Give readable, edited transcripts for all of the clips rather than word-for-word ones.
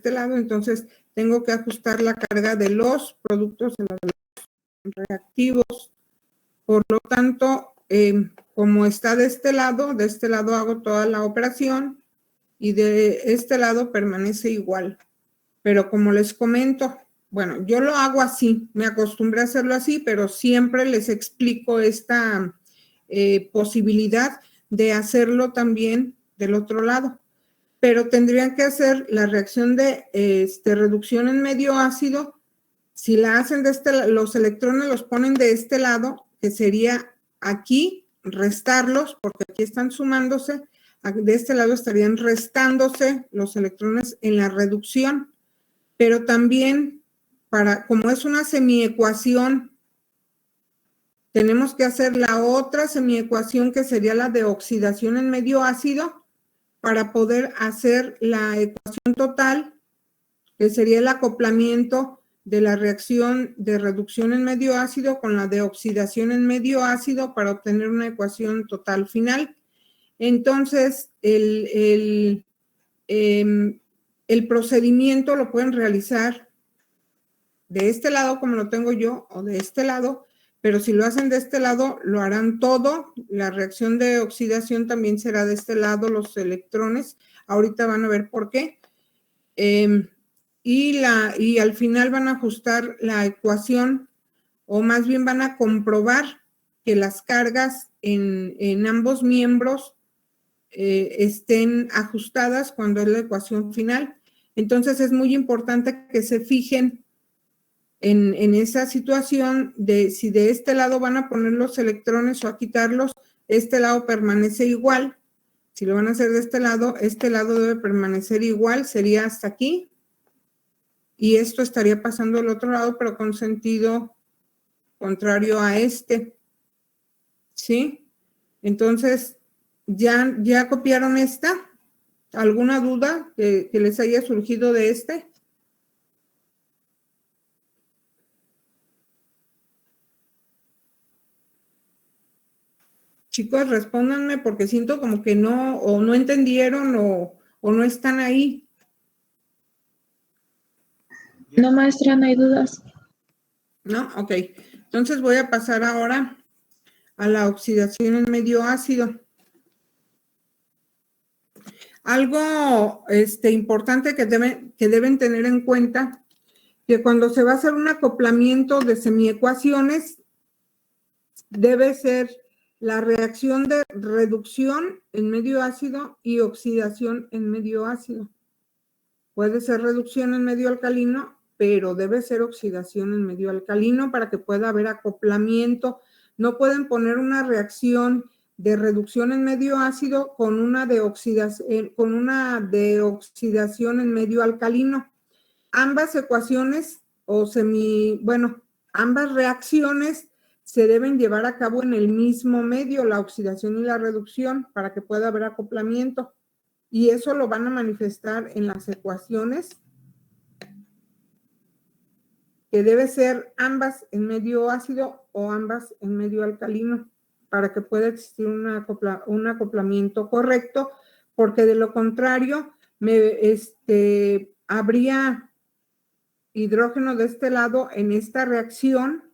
este lado, entonces tengo que ajustar la carga de los productos de los reactivos. Por lo tanto, como está de este lado hago toda la operación y de este lado permanece igual. Pero como les comento, bueno, yo lo hago así, me acostumbré a hacerlo así, pero siempre les explico esta posibilidad de hacerlo también del otro lado. Pero tendrían que hacer la reacción de reducción en medio ácido. Si la hacen de este lado, los electrones los ponen de este lado, que sería aquí, restarlos, porque aquí están sumándose, de este lado estarían restándose los electrones en la reducción, pero también, como es una semiecuación, tenemos que hacer la otra semiecuación que sería la de oxidación en medio ácido para poder hacer la ecuación total, que sería el acoplamiento de la reacción de reducción en medio ácido con la de oxidación en medio ácido para obtener una ecuación total final. Entonces, el procedimiento lo pueden realizar de este lado como lo tengo yo o de este lado, pero si lo hacen de este lado lo harán todo. La reacción de oxidación también será de este lado, los electrones. Ahorita van a ver por qué. Y al final van a ajustar la ecuación, o más bien van a comprobar que las cargas en ambos miembros estén ajustadas cuando es la ecuación final. Entonces es muy importante que se fijen en esa situación de si de este lado van a poner los electrones o a quitarlos, este lado permanece igual. Si lo van a hacer de este lado debe permanecer igual, sería hasta aquí. Y esto estaría pasando al otro lado, pero con sentido contrario a este. ¿Sí? Entonces, ¿ya copiaron esta? ¿Alguna duda que les haya surgido de este? Chicos, respóndanme porque siento como que no, o no entendieron o no están ahí. No, maestra, no hay dudas. ¿No? Ok. Entonces voy a pasar ahora a la oxidación en medio ácido. Algo importante que deben tener en cuenta, que cuando se va a hacer un acoplamiento de semiecuaciones, debe ser la reacción de reducción en medio ácido y oxidación en medio ácido. Puede ser reducción en medio alcalino, pero debe ser oxidación en medio alcalino para que pueda haber acoplamiento. No pueden poner una reacción de reducción en medio ácido con una de oxidación en medio alcalino. Ambas ecuaciones ambas reacciones se deben llevar a cabo en el mismo medio, la oxidación y la reducción, para que pueda haber acoplamiento. Y eso lo van a manifestar en las ecuaciones, que debe ser ambas en medio ácido o ambas en medio alcalino, para que pueda existir un acoplamiento correcto, porque de lo contrario, habría hidrógeno de este lado en esta reacción,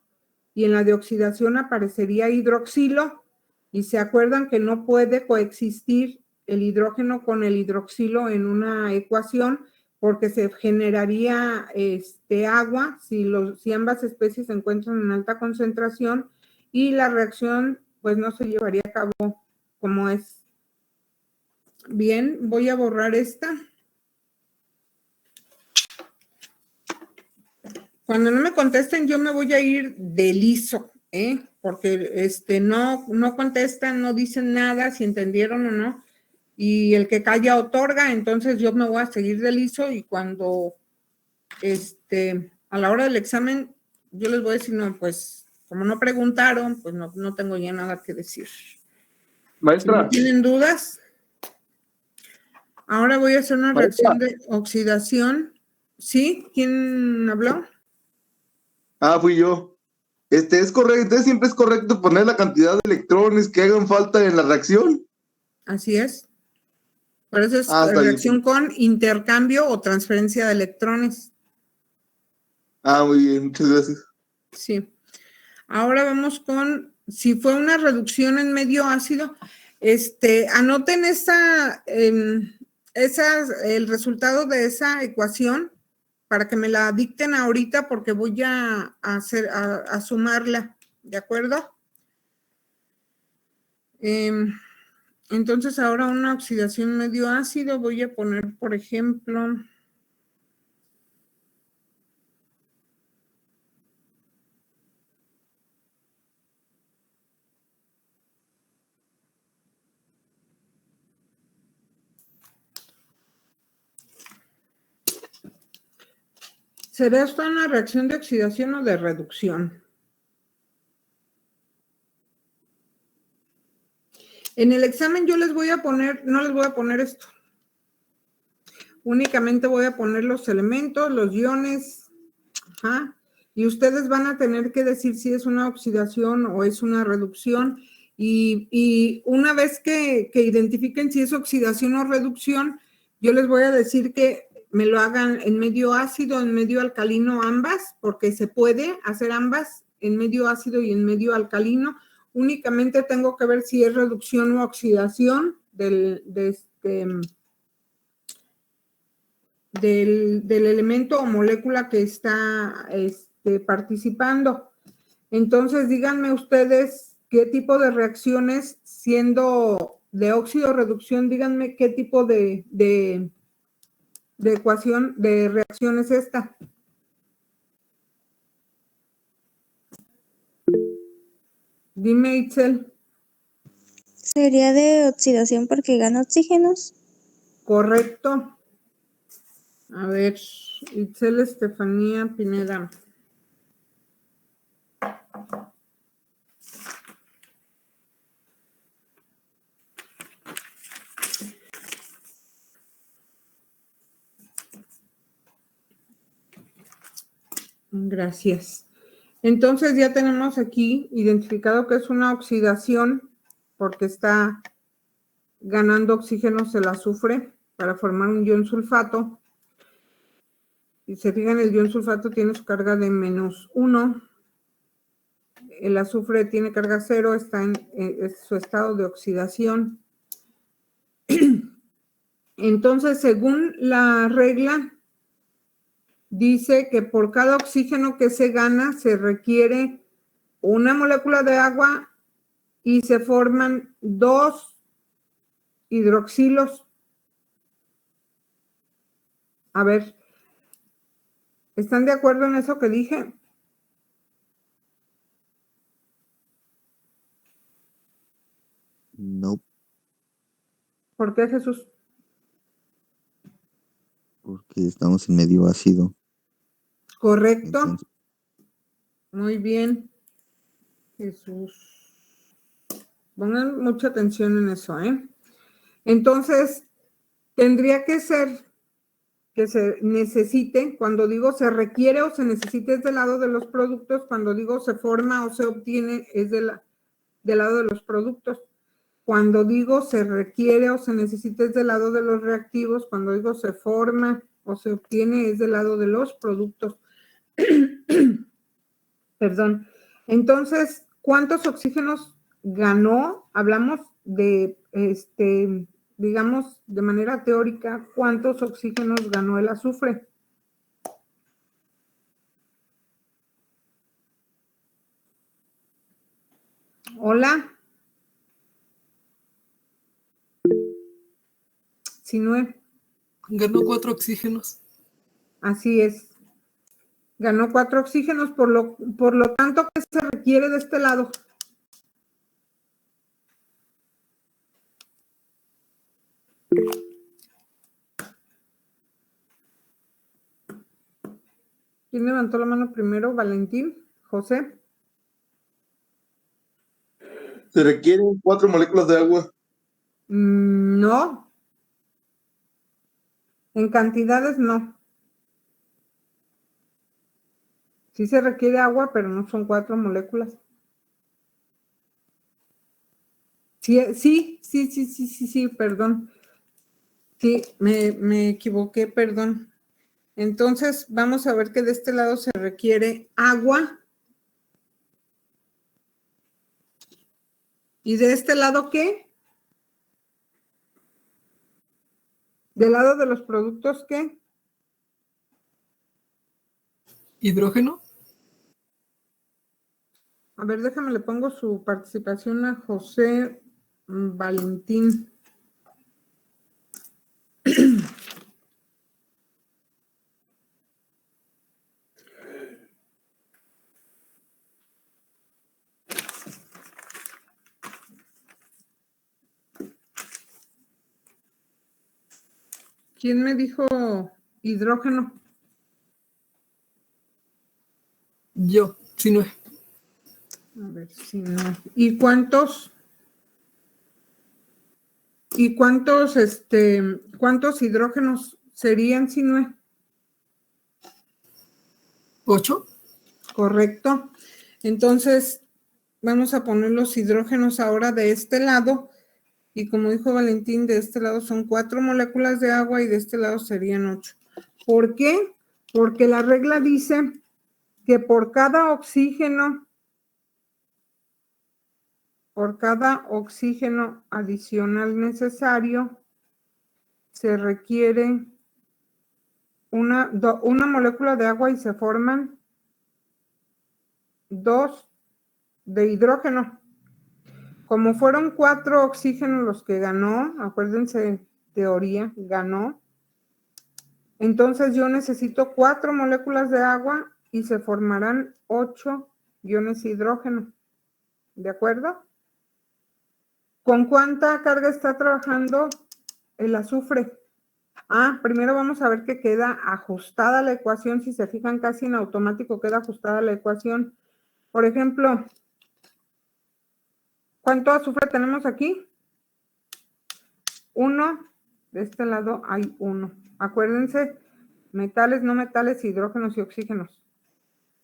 y en la de oxidación aparecería hidroxilo, y se acuerdan que no puede coexistir el hidrógeno con el hidroxilo en una ecuación, porque se generaría agua si ambas especies se encuentran en alta concentración, y la reacción pues no se llevaría a cabo como es. Bien, voy a borrar esta. Cuando no me contesten, yo me voy a ir de liso, porque no contestan, no dicen nada, si entendieron o no, y el que calla otorga. Entonces yo me voy a seguir de liso, y cuando a la hora del examen, yo les voy a decir, no, pues, como no preguntaron, pues no tengo ya nada que decir. Maestra. ¿No tienen dudas? Ahora voy a hacer una reacción de oxidación. ¿Sí? ¿Quién habló? Fui yo. Es correcto, entonces siempre es correcto poner la cantidad de electrones que hagan falta en la reacción. Así es. Por eso es está bien. reacción con intercambio o transferencia de electrones. Muy bien, muchas gracias. Sí. Ahora vamos con, si fue una reducción en medio ácido, anoten el resultado de esa ecuación para que me la dicten ahorita porque voy a sumarla, ¿de acuerdo? Entonces ahora una oxidación medio ácido, voy a poner, por ejemplo, ¿será esto una reacción de oxidación o de reducción? En el examen yo les voy a poner, no les voy a poner esto. Únicamente voy a poner los elementos, los iones, y ustedes van a tener que decir si es una oxidación o es una reducción. Y una vez que identifiquen si es oxidación o reducción, yo les voy a decir que me lo hagan en medio ácido, en medio alcalino, ambas, porque se puede hacer ambas en medio ácido y en medio alcalino. Únicamente tengo que ver si es reducción o oxidación del elemento o molécula que está participando. Entonces, díganme ustedes qué tipo de reacciones, siendo de óxido reducción, díganme qué tipo de ecuación, de reacción es esta. Dime, Itzel. Sería de oxidación porque gana oxígenos. Correcto. A ver, Itzel Estefanía Pineda. Gracias. Entonces ya tenemos aquí identificado que es una oxidación porque está ganando oxígenos el azufre para formar un ion sulfato. Y se fijan, el ion sulfato tiene su carga de -1. El azufre tiene carga 0, está en su estado de oxidación. Entonces, según la regla, dice que por cada oxígeno que se gana, se requiere una molécula de agua y se forman 2 hidroxilos. A ver, ¿están de acuerdo en eso que dije? No, ¿Por qué, Jesús? porque estamos en medio ácido. Correcto. Entonces, Muy bien, Jesús. Pongan mucha atención en eso, ¿eh? Entonces, tendría que ser que se necesite, cuando digo se requiere o se necesita es del lado de los productos, cuando digo se forma o se obtiene es del lado de los productos. Cuando digo se requiere o se necesita es del lado de los reactivos, cuando digo se forma o se obtiene es del lado de los productos. Perdón. Entonces, ¿cuántos oxígenos ganó? Hablamos de, digamos, de manera teórica, ¿cuántos oxígenos ganó el azufre? Hola. Sinue. Ganó 4 oxígenos. Así es. Ganó 4 oxígenos, por lo tanto, ¿qué se requiere de este lado? ¿Quién levantó la mano primero? Valentín, José. Se requieren 4 moléculas de agua. No. En cantidades no. Sí se requiere agua, pero no son 4 moléculas. Sí, perdón. Sí, me equivoqué, perdón. Entonces, vamos a ver que de este lado se requiere agua. ¿Y de este lado qué? ¿Del lado de los productos qué? Hidrógeno. A ver, déjame, le pongo su participación a José Valentín. ¿Quién me dijo hidrógeno? Yo, si no es. A ver si no. ¿Y cuántos hidrógenos serían si no es 8. correcto? Entonces, vamos a poner los hidrógenos ahora de este lado. Y como dijo Valentín, de este lado son 4 moléculas de agua y de este lado serían 8. ¿Por qué? Porque la regla dice que por cada oxígeno adicional necesario, se requiere una molécula de agua y se forman 2 de hidrógeno. Como fueron 4 oxígenos los que ganó, acuérdense, teoría, ganó. Entonces yo necesito 4 moléculas de agua y se formarán 8 iones de hidrógeno. ¿De acuerdo? ¿Con cuánta carga está trabajando el azufre? Primero vamos a ver que queda ajustada la ecuación. Si se fijan, casi en automático queda ajustada la ecuación. Por ejemplo, ¿cuánto azufre tenemos aquí? 1. De este lado hay 1. Acuérdense, metales, no metales, hidrógenos y oxígenos.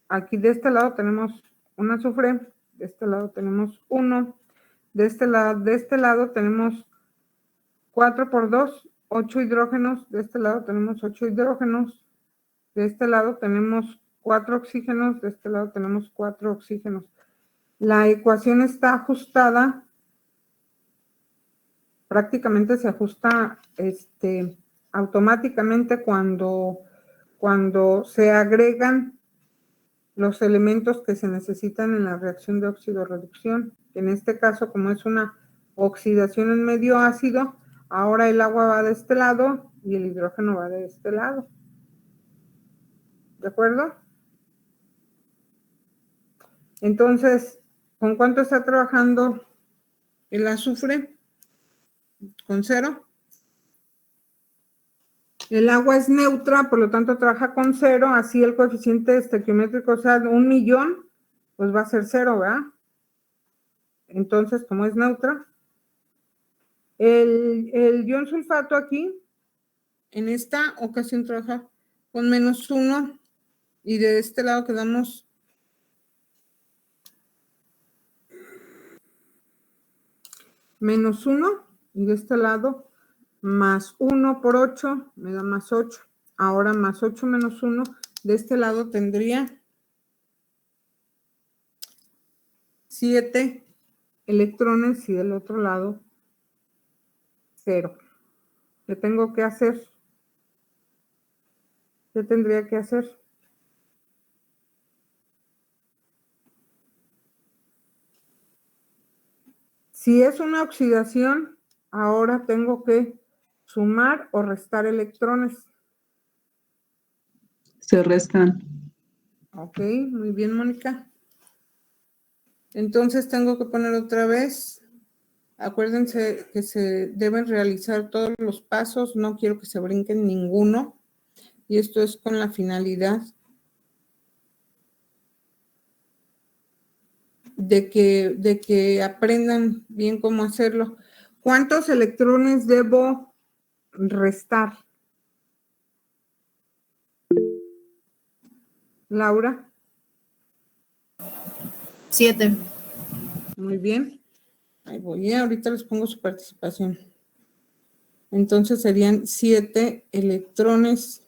Aquí de este lado tenemos un azufre, de este lado tenemos 1. De este lado tenemos 4 por 2, 8 hidrógenos. De este lado tenemos 8 hidrógenos. De este lado tenemos 4 oxígenos. De este lado tenemos 4 oxígenos. La ecuación está ajustada. Prácticamente se ajusta automáticamente cuando se agregan los elementos que se necesitan en la reacción de óxido-reducción. En este caso, como es una oxidación en medio ácido, ahora el agua va de este lado y el hidrógeno va de este lado. ¿De acuerdo? Entonces, ¿con cuánto está trabajando el azufre? ¿Con 0? El agua es neutra, por lo tanto trabaja con 0, así el coeficiente estequiométrico sea de 1.000.000, pues va a ser 0, ¿verdad? Entonces, como es neutra, el ion sulfato aquí, en esta ocasión trabaja con -1, y de este lado quedamos -1, y de este lado más 1 por 8, me da más 8. Ahora más 8 menos 1, de este lado tendría 7 electrones y del otro lado 0. ¿Qué tengo que hacer? ¿Qué tendría que hacer? Si es una oxidación, ahora tengo que sumar o restar electrones. Se restan. Ok, muy bien, Mónica. Entonces tengo que poner otra vez. Acuérdense que se deben realizar todos los pasos. No quiero que se brinquen ninguno. Y esto es con la finalidad de que aprendan bien cómo hacerlo. ¿Cuántos electrones debo restar? Laura. 7. Muy bien. Ahí voy, ahorita les pongo su participación. Entonces serían 7 electrones.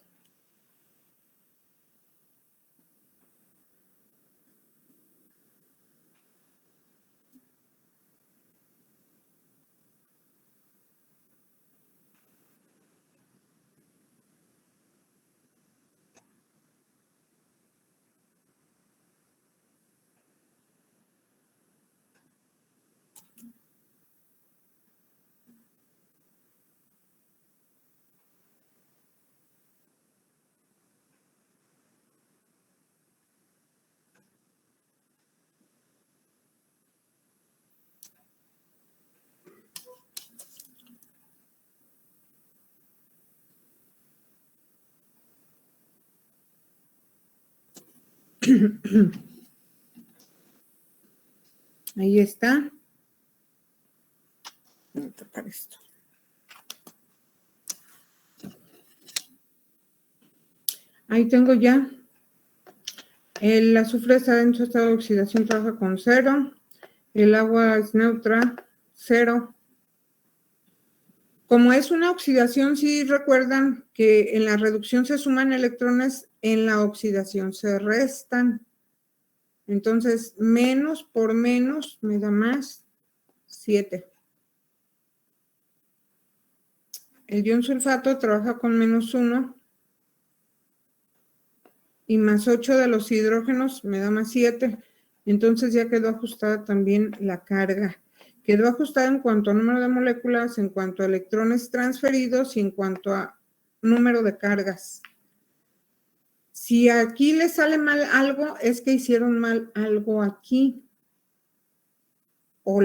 Ahí está. Voy a tapar esto. Ahí tengo ya. El azufre está en su estado de oxidación, trabaja con 0. El agua es neutra, 0. Como es una oxidación, sí recuerdan que en la reducción se suman electrones, en la oxidación se restan. Entonces, menos por menos me da más, 7. El ion sulfato trabaja con menos 1 y más 8 de los hidrógenos me da más 7. Entonces ya quedó ajustada también la carga. Quedó ajustada en cuanto a número de moléculas, en cuanto a electrones transferidos y en cuanto a número de cargas. Si aquí le sale mal algo, es que hicieron mal algo aquí. O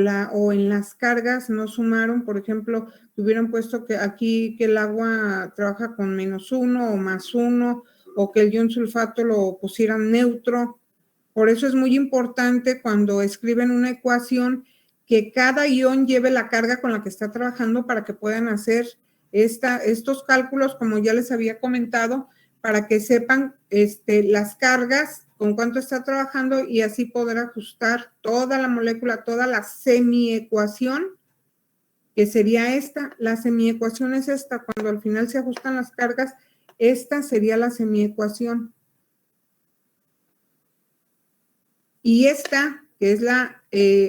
en las cargas no sumaron, por ejemplo, hubieran puesto que aquí que el agua trabaja con menos 1 o más 1, o que el ion sulfato lo pusieran neutro. Por eso es muy importante cuando escriben una ecuación que cada ion lleve la carga con la que está trabajando para que puedan hacer estos cálculos, como ya les había comentado, para que sepan las cargas, con cuánto está trabajando y así poder ajustar toda la molécula, toda la semiecuación, que sería esta. La semiecuación es esta, cuando al final se ajustan las cargas, esta sería la semiecuación. Y esta, que es la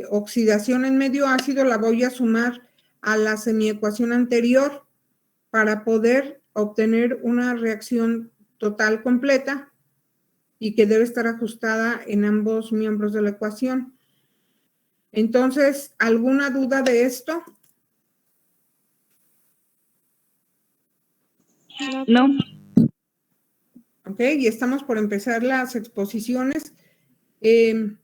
oxidación en medio ácido, la voy a sumar a la semiecuación anterior para poder obtener una reacción total completa y que debe estar ajustada en ambos miembros de la ecuación. Entonces, ¿alguna duda de esto? No. Ok, y estamos por empezar las exposiciones. En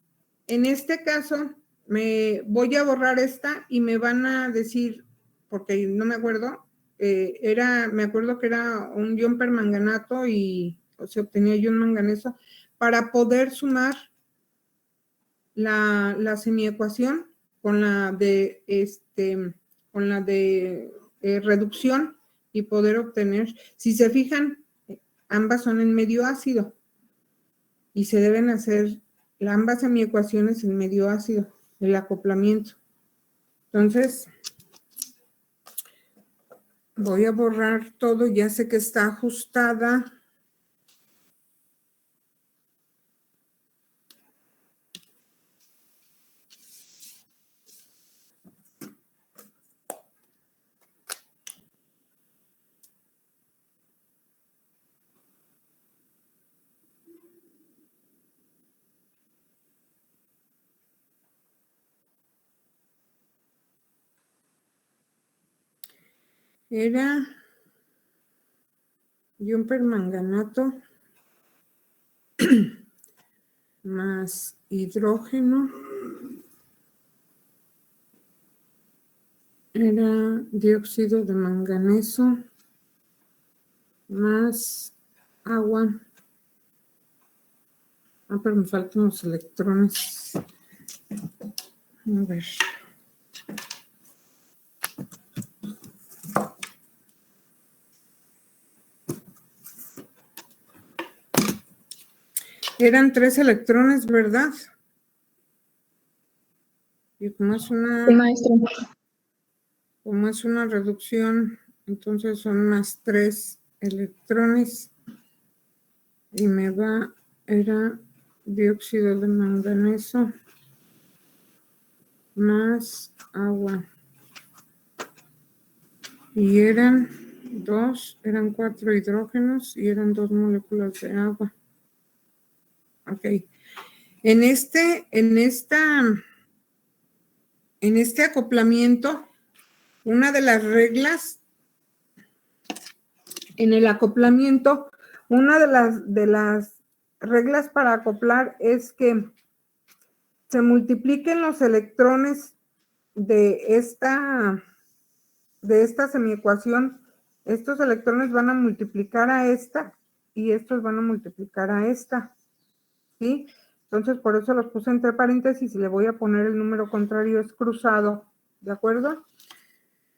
este caso, me voy a borrar esta y me van a decir, porque no me acuerdo, me acuerdo que era un ion permanganato y se obtenía ion manganeso para poder sumar la semiecuación con la de reducción y poder obtener, si se fijan, ambas son en medio ácido y se deben hacer ambas semiecuaciones en medio ácido, el acoplamiento. Entonces, voy a borrar todo, ya sé que está ajustada. Era ion permanganato más hidrógeno. Era dióxido de manganeso más agua. Pero me faltan los electrones. A ver. Eran 3 electrones, ¿verdad? Y como es una, Sí, maestro. como es una reducción Entonces son más 3 electrones. Y me va, era dióxido de manganeso más agua. Y eran 4 hidrógenos y eran 2 moléculas de agua. Ok. En este acoplamiento, una de las reglas, en el acoplamiento, una de las reglas para acoplar es que se multipliquen los electrones de esta semiecuación. Estos electrones van a multiplicar a esta y estos van a multiplicar a esta, ¿sí? Entonces, por eso los puse entre paréntesis y le voy a poner el número contrario, es cruzado, ¿de acuerdo?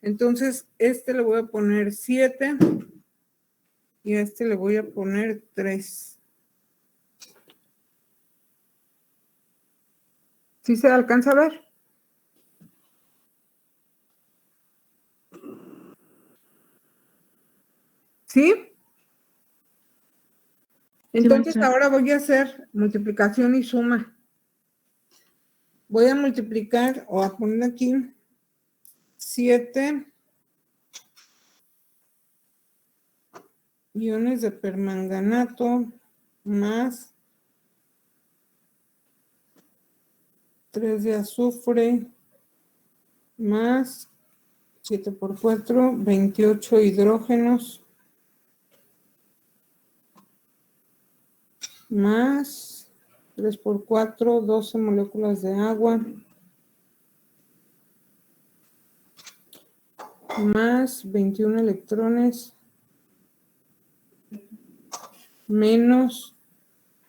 Entonces, le voy a poner 7 y a le voy a poner 3. ¿Sí se alcanza a ver? ¿Sí? Entonces, ahora voy a hacer multiplicación y suma. Voy a multiplicar o a poner aquí 7 iones de permanganato más 3 de azufre más 7 por 4, 28 hidrógenos más 3 por 4, 12 moléculas de agua más 21 electrones menos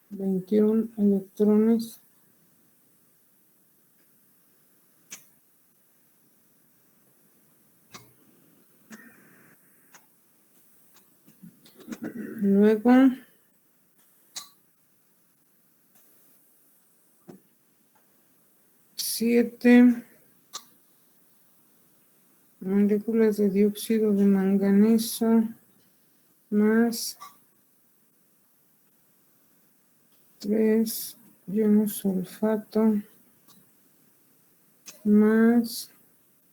21 electrones luego 7 moléculas de dióxido de manganeso más 3 iones sulfato más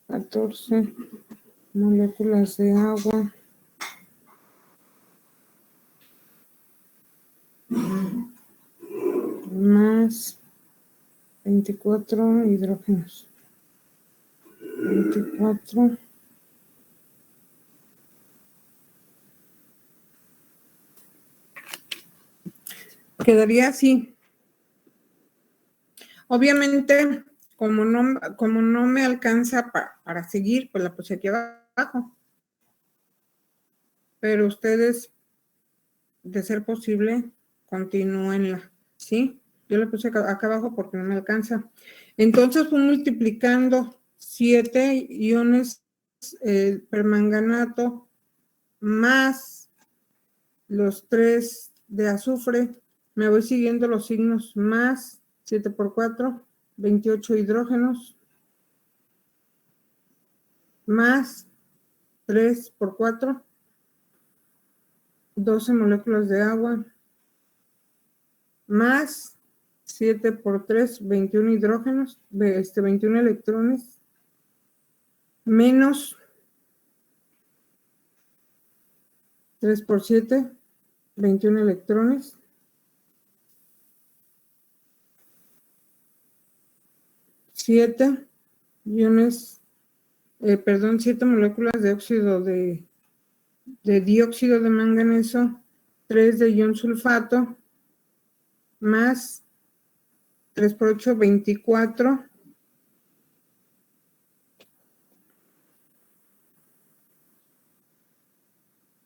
14 moléculas de agua más 24 hidrógenos. 24 quedaría así. Obviamente, como no me alcanza para seguir, pues la puse aquí abajo. Pero ustedes, de ser posible, continúenla, ¿sí? Yo la puse acá abajo porque no me alcanza. Entonces, fui multiplicando 7 iones permanganato más los 3 de azufre. Me voy siguiendo los signos más 7 por 4, 28 hidrógenos más 3 por 4, 12 moléculas de agua más 7 por 3, 21 hidrógenos, 21 electrones menos 3 por 7, 21 electrones siete moléculas de óxido de dióxido de manganeso, 3 de ion sulfato, más 3 por 8, 24.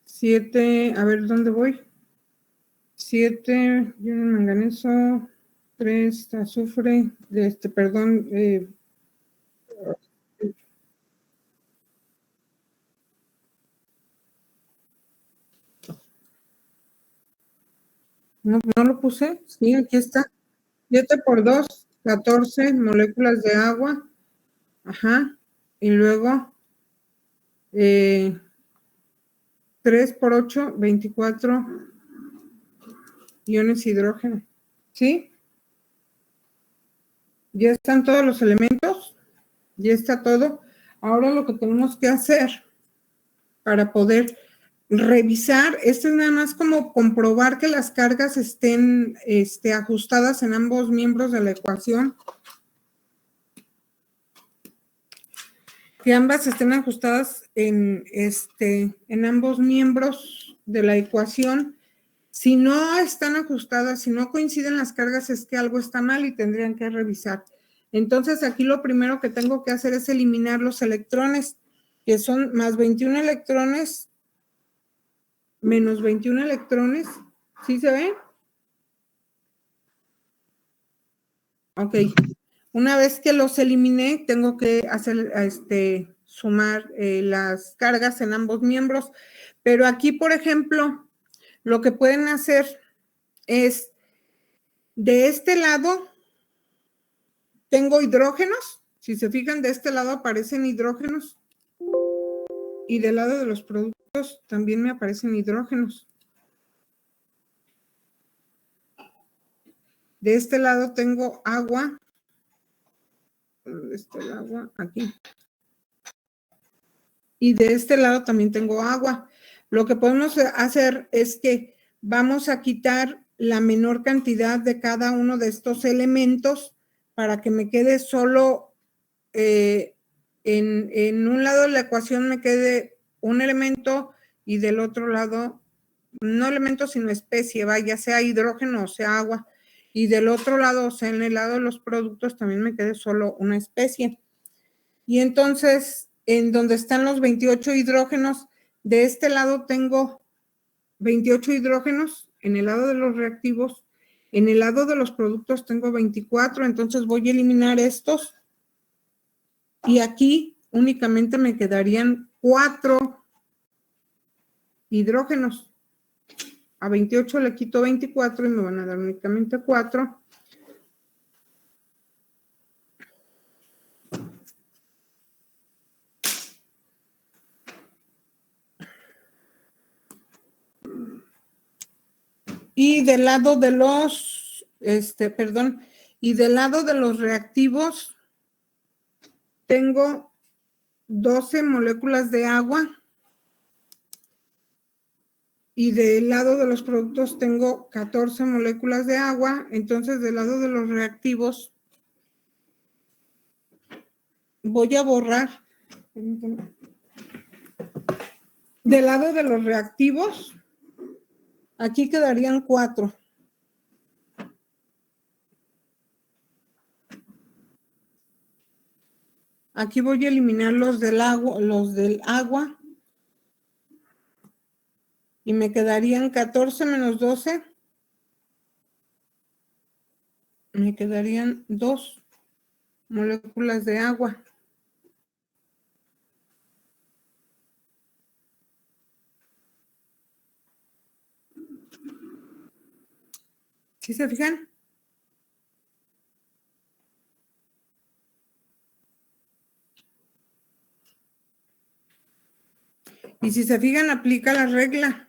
Siete, a ver, ¿dónde voy? 7 ion de manganeso, 3 de azufre, no lo puse, sí, aquí está. 7 por 2, 14 moléculas de agua. Ajá. Y luego 3 por 8, 24 iones hidrógeno. ¿Sí? Ya están todos los elementos. Ya está todo. Ahora lo que tenemos que hacer para poder revisar, esto es nada más como comprobar que las cargas estén ajustadas en ambos miembros de la ecuación. Que ambas estén ajustadas en ambos miembros de la ecuación. Si no están ajustadas, si no coinciden las cargas, es que algo está mal y tendrían que revisar. Entonces, aquí lo primero que tengo que hacer es eliminar los electrones, que son más 21 electrones, menos 21 electrones. ¿Sí se ve? Ok. Una vez que los eliminé, tengo que hacer, sumar las cargas en ambos miembros. Pero aquí, por ejemplo, lo que pueden hacer es, de este lado, tengo hidrógenos. Si se fijan, de este lado aparecen hidrógenos. Y del lado de los productos también me aparecen hidrógenos. De este lado tengo agua. ¿Dónde está el agua? Aquí. Y de este lado también tengo agua. Lo que podemos hacer es que vamos a quitar la menor cantidad de cada uno de estos elementos para que me quede solo en un lado de la ecuación me quede un elemento y del otro lado, no elemento sino especie, vaya, sea hidrógeno o sea agua. Y del otro lado, o sea, en el lado de los productos también me quede solo una especie. Y entonces, en donde están los 28 hidrógenos, de este lado tengo 28 hidrógenos, en el lado de los reactivos, en el lado de los productos tengo 24, entonces voy a eliminar estos. Y aquí únicamente me quedarían 4 hidrógenos. A 28 le quito 24 y me van a dar únicamente 4. Y del lado de los, y del lado de los reactivos tengo 12 moléculas de agua. Y del lado de los productos tengo 14 moléculas de agua. Entonces, del lado de los reactivos, voy a borrar. Del lado de los reactivos, aquí quedarían 4. Aquí voy a eliminar los del agua. Y me quedarían 14 menos 12. Me quedarían 2 moléculas de agua. ¿Sí se fijan? Y si se fijan, aplica la regla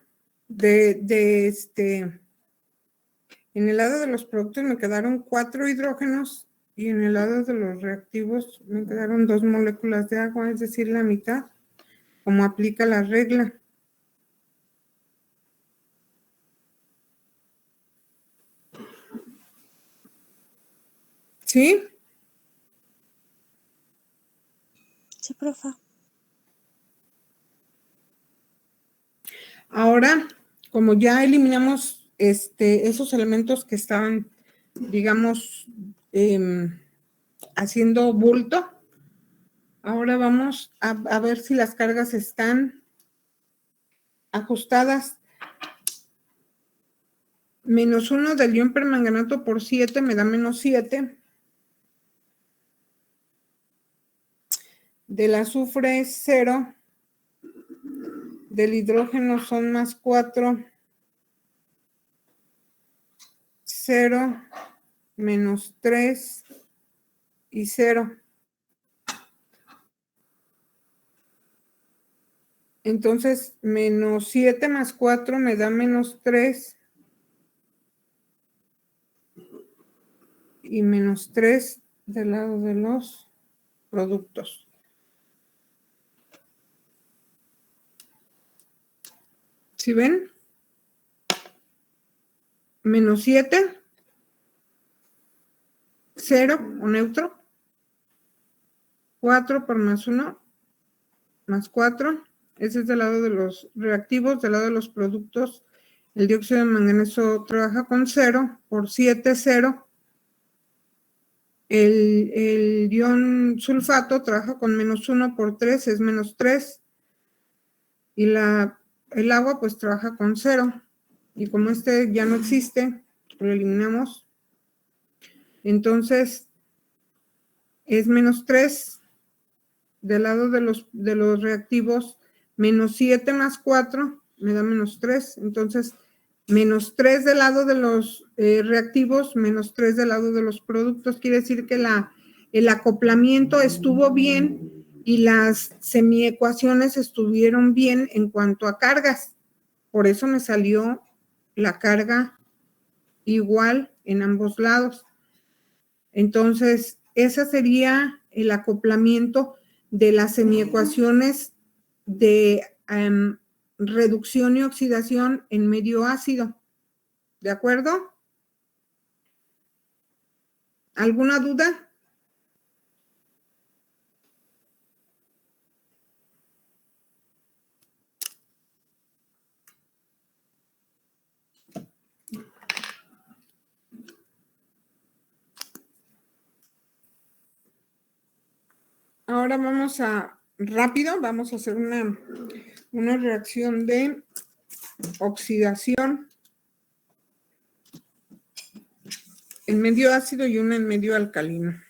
en el lado de los productos me quedaron 4 hidrógenos y en el lado de los reactivos me quedaron 2 moléculas de agua, es decir, la mitad, como aplica la regla. ¿Sí? Sí, profa. Ahora, como ya eliminamos esos elementos que estaban, digamos, haciendo bulto, ahora vamos a ver si las cargas están ajustadas. Menos 1 del ion permanganato por 7 me da menos 7. Del azufre es 0. Del hidrógeno son más 4. 0, menos 3 y 0. Entonces, menos 7 más 4 me da menos 3. Y menos 3 del lado de los productos. ¿Sí ven? Menos 7, 0 o neutro. 4 por más 1, más 4. Ese es del lado de los reactivos, del lado de los productos. El dióxido de manganeso trabaja con 0, por 7, 0. El ion sulfato trabaja con menos 1 por 3, es menos 3. Y el agua pues trabaja con 0. Y como este ya no existe, lo eliminamos. Entonces, es menos 3 del lado de los reactivos, menos 7 más 4 me da menos 3. Entonces, menos 3 del lado de los reactivos, menos 3 del lado de los productos. Quiere decir que el acoplamiento estuvo bien y las semiecuaciones estuvieron bien en cuanto a cargas. Por eso me salió la carga igual en ambos lados. Entonces, ese sería el acoplamiento de las semiecuaciones de reducción y oxidación en medio ácido. ¿De acuerdo? ¿Alguna duda? Ahora vamos rápido, vamos a hacer una reacción de oxidación en medio ácido y una en medio alcalino.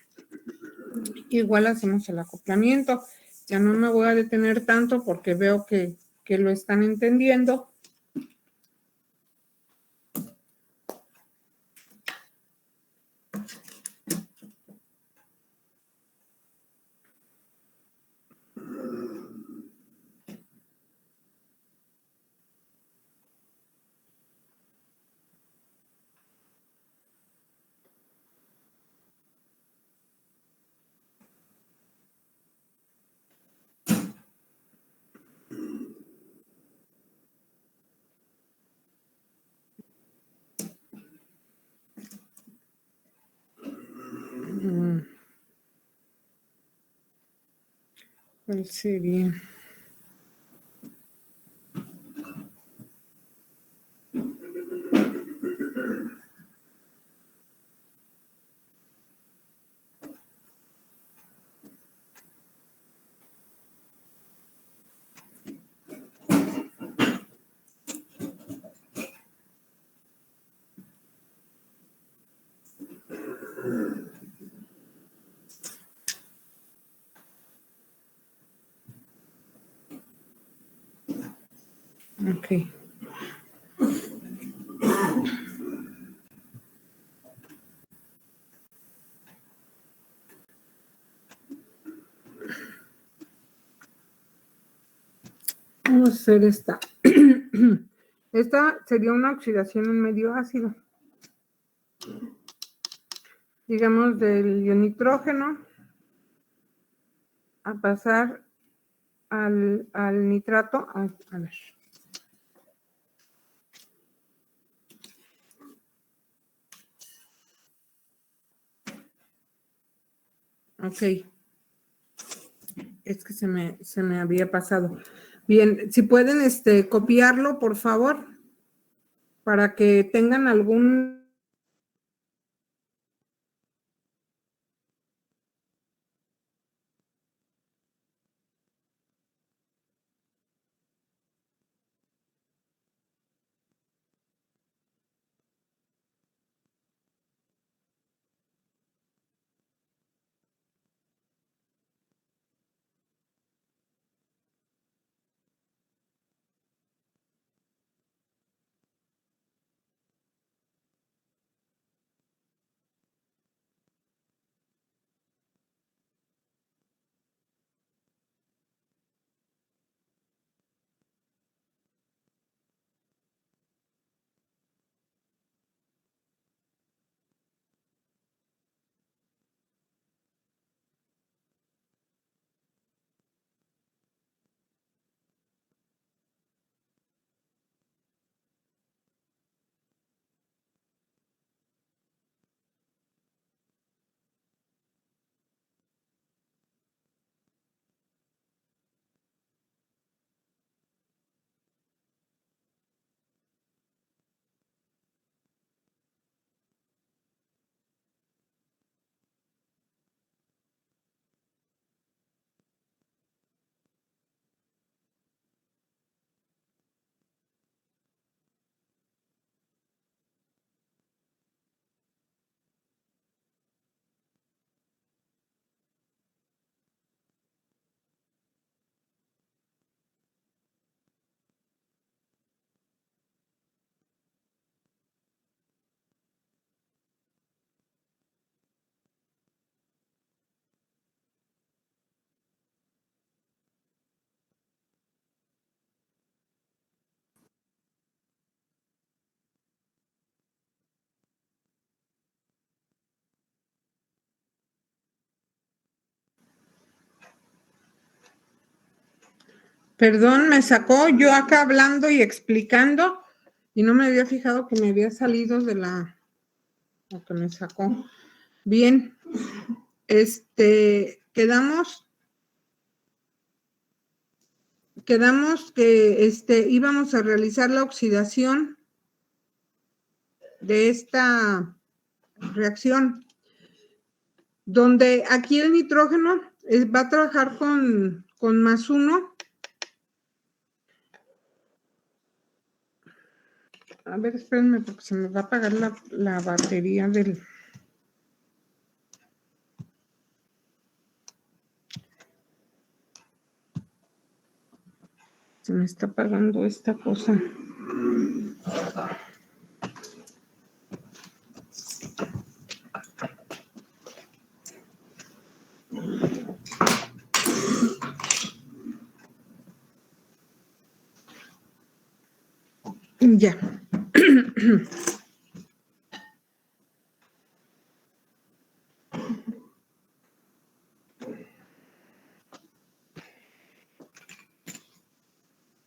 Igual hacemos el acoplamiento. Ya no me voy a detener tanto porque veo que lo están entendiendo. ¿Cuál sería? Ok. Vamos a hacer esta. Esta sería una oxidación en medio ácido. Digamos del ionitrógeno a pasar al nitrato. A ver. Ok. Es que se me había pasado. Bien, si pueden copiarlo, por favor, para que tengan algún... Perdón, me sacó yo acá hablando y explicando y no me había fijado que me había salido de lo que me sacó. Bien, quedamos que íbamos a realizar la oxidación de esta reacción, donde aquí el nitrógeno va a trabajar con +1. A ver, espérenme porque se me va a apagar la batería del... Se me está apagando esta cosa. Ya.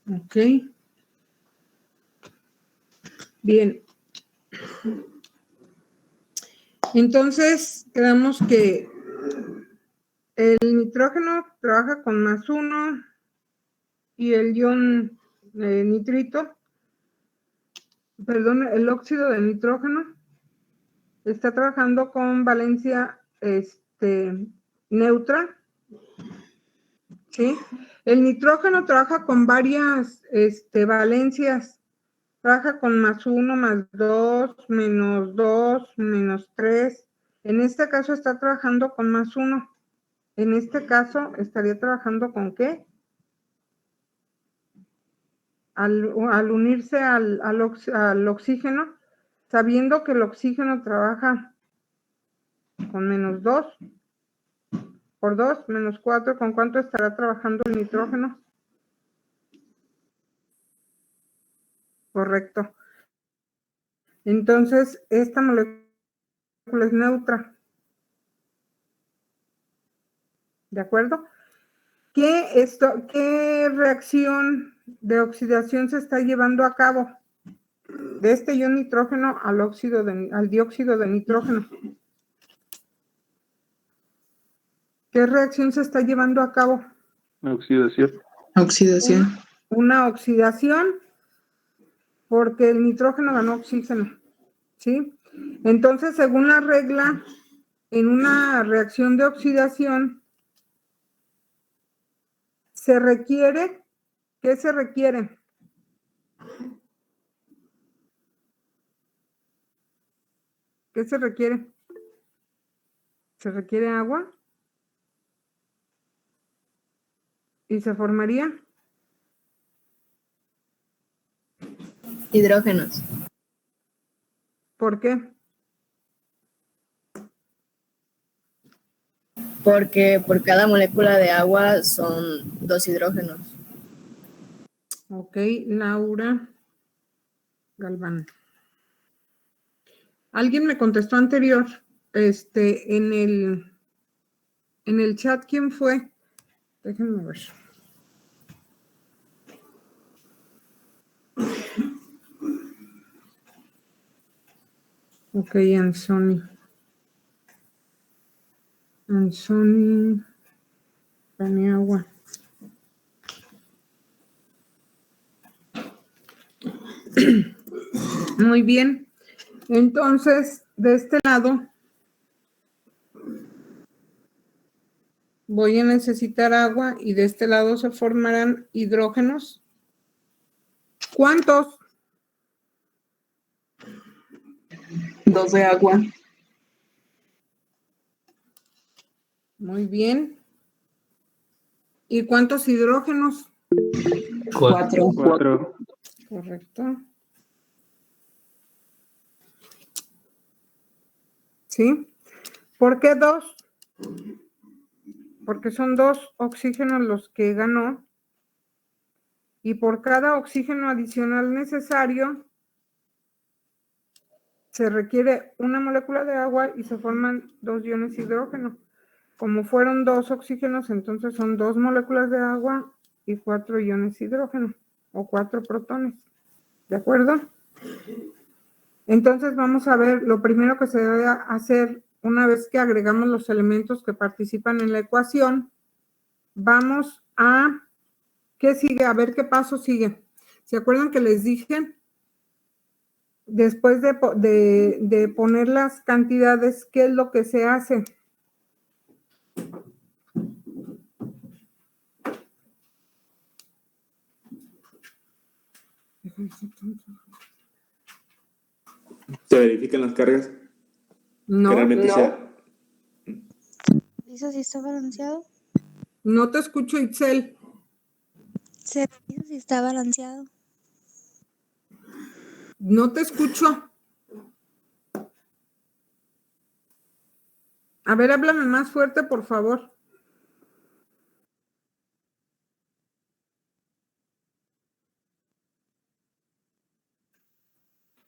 Ok. Bien. Entonces, quedamos que el nitrógeno trabaja con +1 y el ion nitrito, perdón, el óxido de nitrógeno está trabajando con valencia neutra, ¿sí? El nitrógeno trabaja con varias valencias, trabaja con +1, +2, -2, -3. En este caso está trabajando con +1. En este caso estaría trabajando con ¿qué? Al unirse al oxígeno, sabiendo que el oxígeno trabaja con -2 por 2, -4, ¿con cuánto estará trabajando el nitrógeno? Correcto. Entonces, esta molécula es neutra. ¿De acuerdo? ¿Qué reacción de oxidación se está llevando a cabo? De este ion nitrógeno al dióxido de nitrógeno. ¿Qué reacción se está llevando a cabo? Oxidación. Oxidación. Una oxidación, porque el nitrógeno ganó oxígeno, ¿sí? Entonces, según la regla, en una reacción de oxidación, se requiere, ¿qué se requiere? ¿Qué se requiere? ¿Se requiere agua? ¿Y se formaría? Hidrógenos. ¿Por qué? Porque por cada molécula de agua son 2 hidrógenos. Ok, Laura Galván. Alguien me contestó anterior, en el chat, ¿quién fue? Déjenme ver. Ok, Anthony, Paniagua. Muy bien. Entonces, de este lado, voy a necesitar agua y de este lado se formarán hidrógenos. ¿Cuántos? 2 de agua. Muy bien. ¿Y cuántos hidrógenos? 4. 4. Correcto. ¿Sí? ¿Por qué 2? Porque son 2 oxígenos los que ganó. Y por cada oxígeno adicional necesario, se requiere una molécula de agua y se forman 2 iones hidrógeno. Como fueron 2 oxígenos, entonces son 2 moléculas de agua y 4 iones hidrógeno o 4 protones. ¿De acuerdo? Entonces vamos a ver lo primero que se debe hacer una vez que agregamos los elementos que participan en la ecuación. Vamos a, ¿qué sigue? A ver qué paso sigue. ¿Se acuerdan que les dije? Después de poner las cantidades, ¿qué es lo que se hace? ¿Se verifican las cargas? No, Que realmente sea. ¿Revisa si está balanceado? no te escucho, Itzel. Se revisa si está balanceado. No te escucho. A ver, háblame más fuerte, por favor.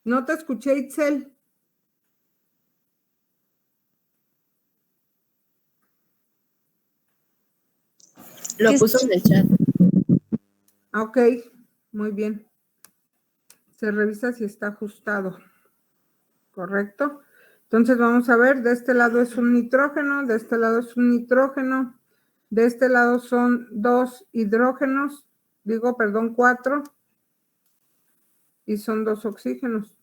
No te escuché, Itzel. Lo puso en el chat. Ah, ok, muy bien. Se revisa si está ajustado. ¿Correcto? Entonces vamos a ver, de este lado es un nitrógeno, de este lado es un nitrógeno, de este lado son 2 hidrógenos, perdón, 4, y son 2 oxígenos.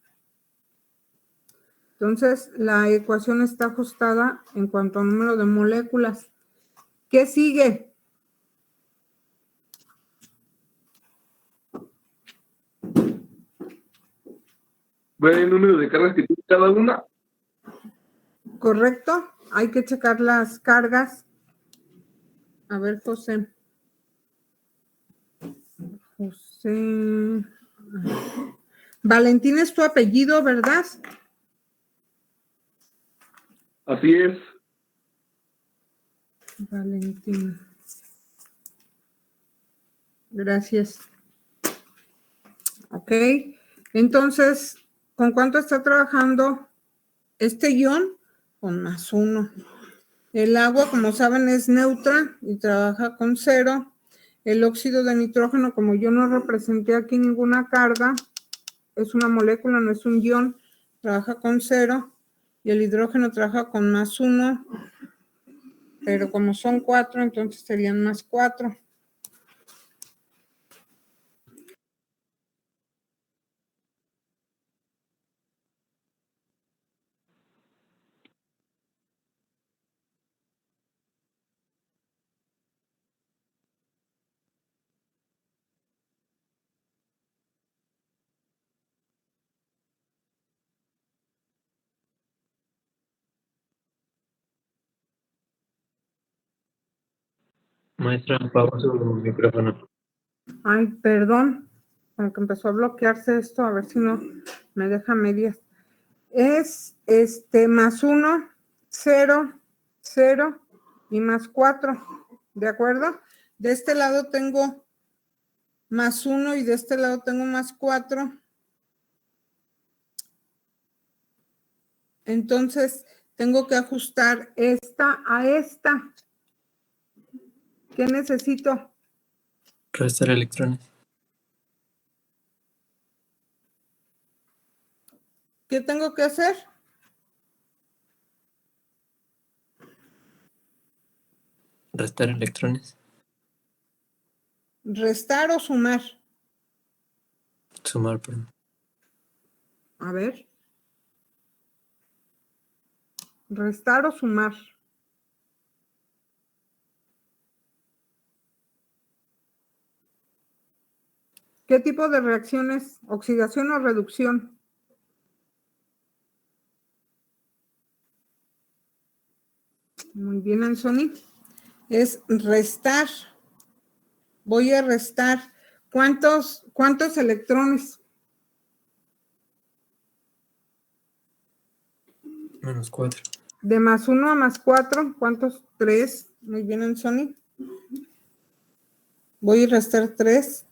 Entonces, la ecuación está ajustada en cuanto a número de moléculas. ¿Qué sigue? ¿Ver el número de cargas que tiene cada una? ¿Correcto? Hay que checar las cargas. A ver, José. Valentín es tu apellido, ¿verdad? Así es. Valentín. Gracias. Ok. Entonces, ¿con cuánto está trabajando este ion? Con +1. El agua, como saben, es neutra y trabaja con 0. El óxido de nitrógeno, como yo no representé aquí ninguna carga, es una molécula, no es un ion, trabaja con 0. Y el hidrógeno trabaja con +1. Pero como son 4, entonces serían +4. Maestra, apago su micrófono. Ay, perdón, como que empezó a bloquearse esto, a ver si no me deja medias. Es +1, 0, 0 y +4, ¿de acuerdo? De este lado tengo +1 y de este lado tengo +4. Entonces, tengo que ajustar esta a esta. ¿Qué necesito? Restar electrones. ¿Qué tengo que hacer? Restar electrones. ¿Restar o sumar? Sumar, perdón. A ver. ¿Restar o sumar? ¿Qué tipo de reacciones? ¿Oxidación o reducción? Muy bien, Anthony. Es restar. Voy a restar. ¿Cuántos electrones? -4. De +1 a +4, ¿cuántos? 3. Muy bien, Anthony. Voy a restar 3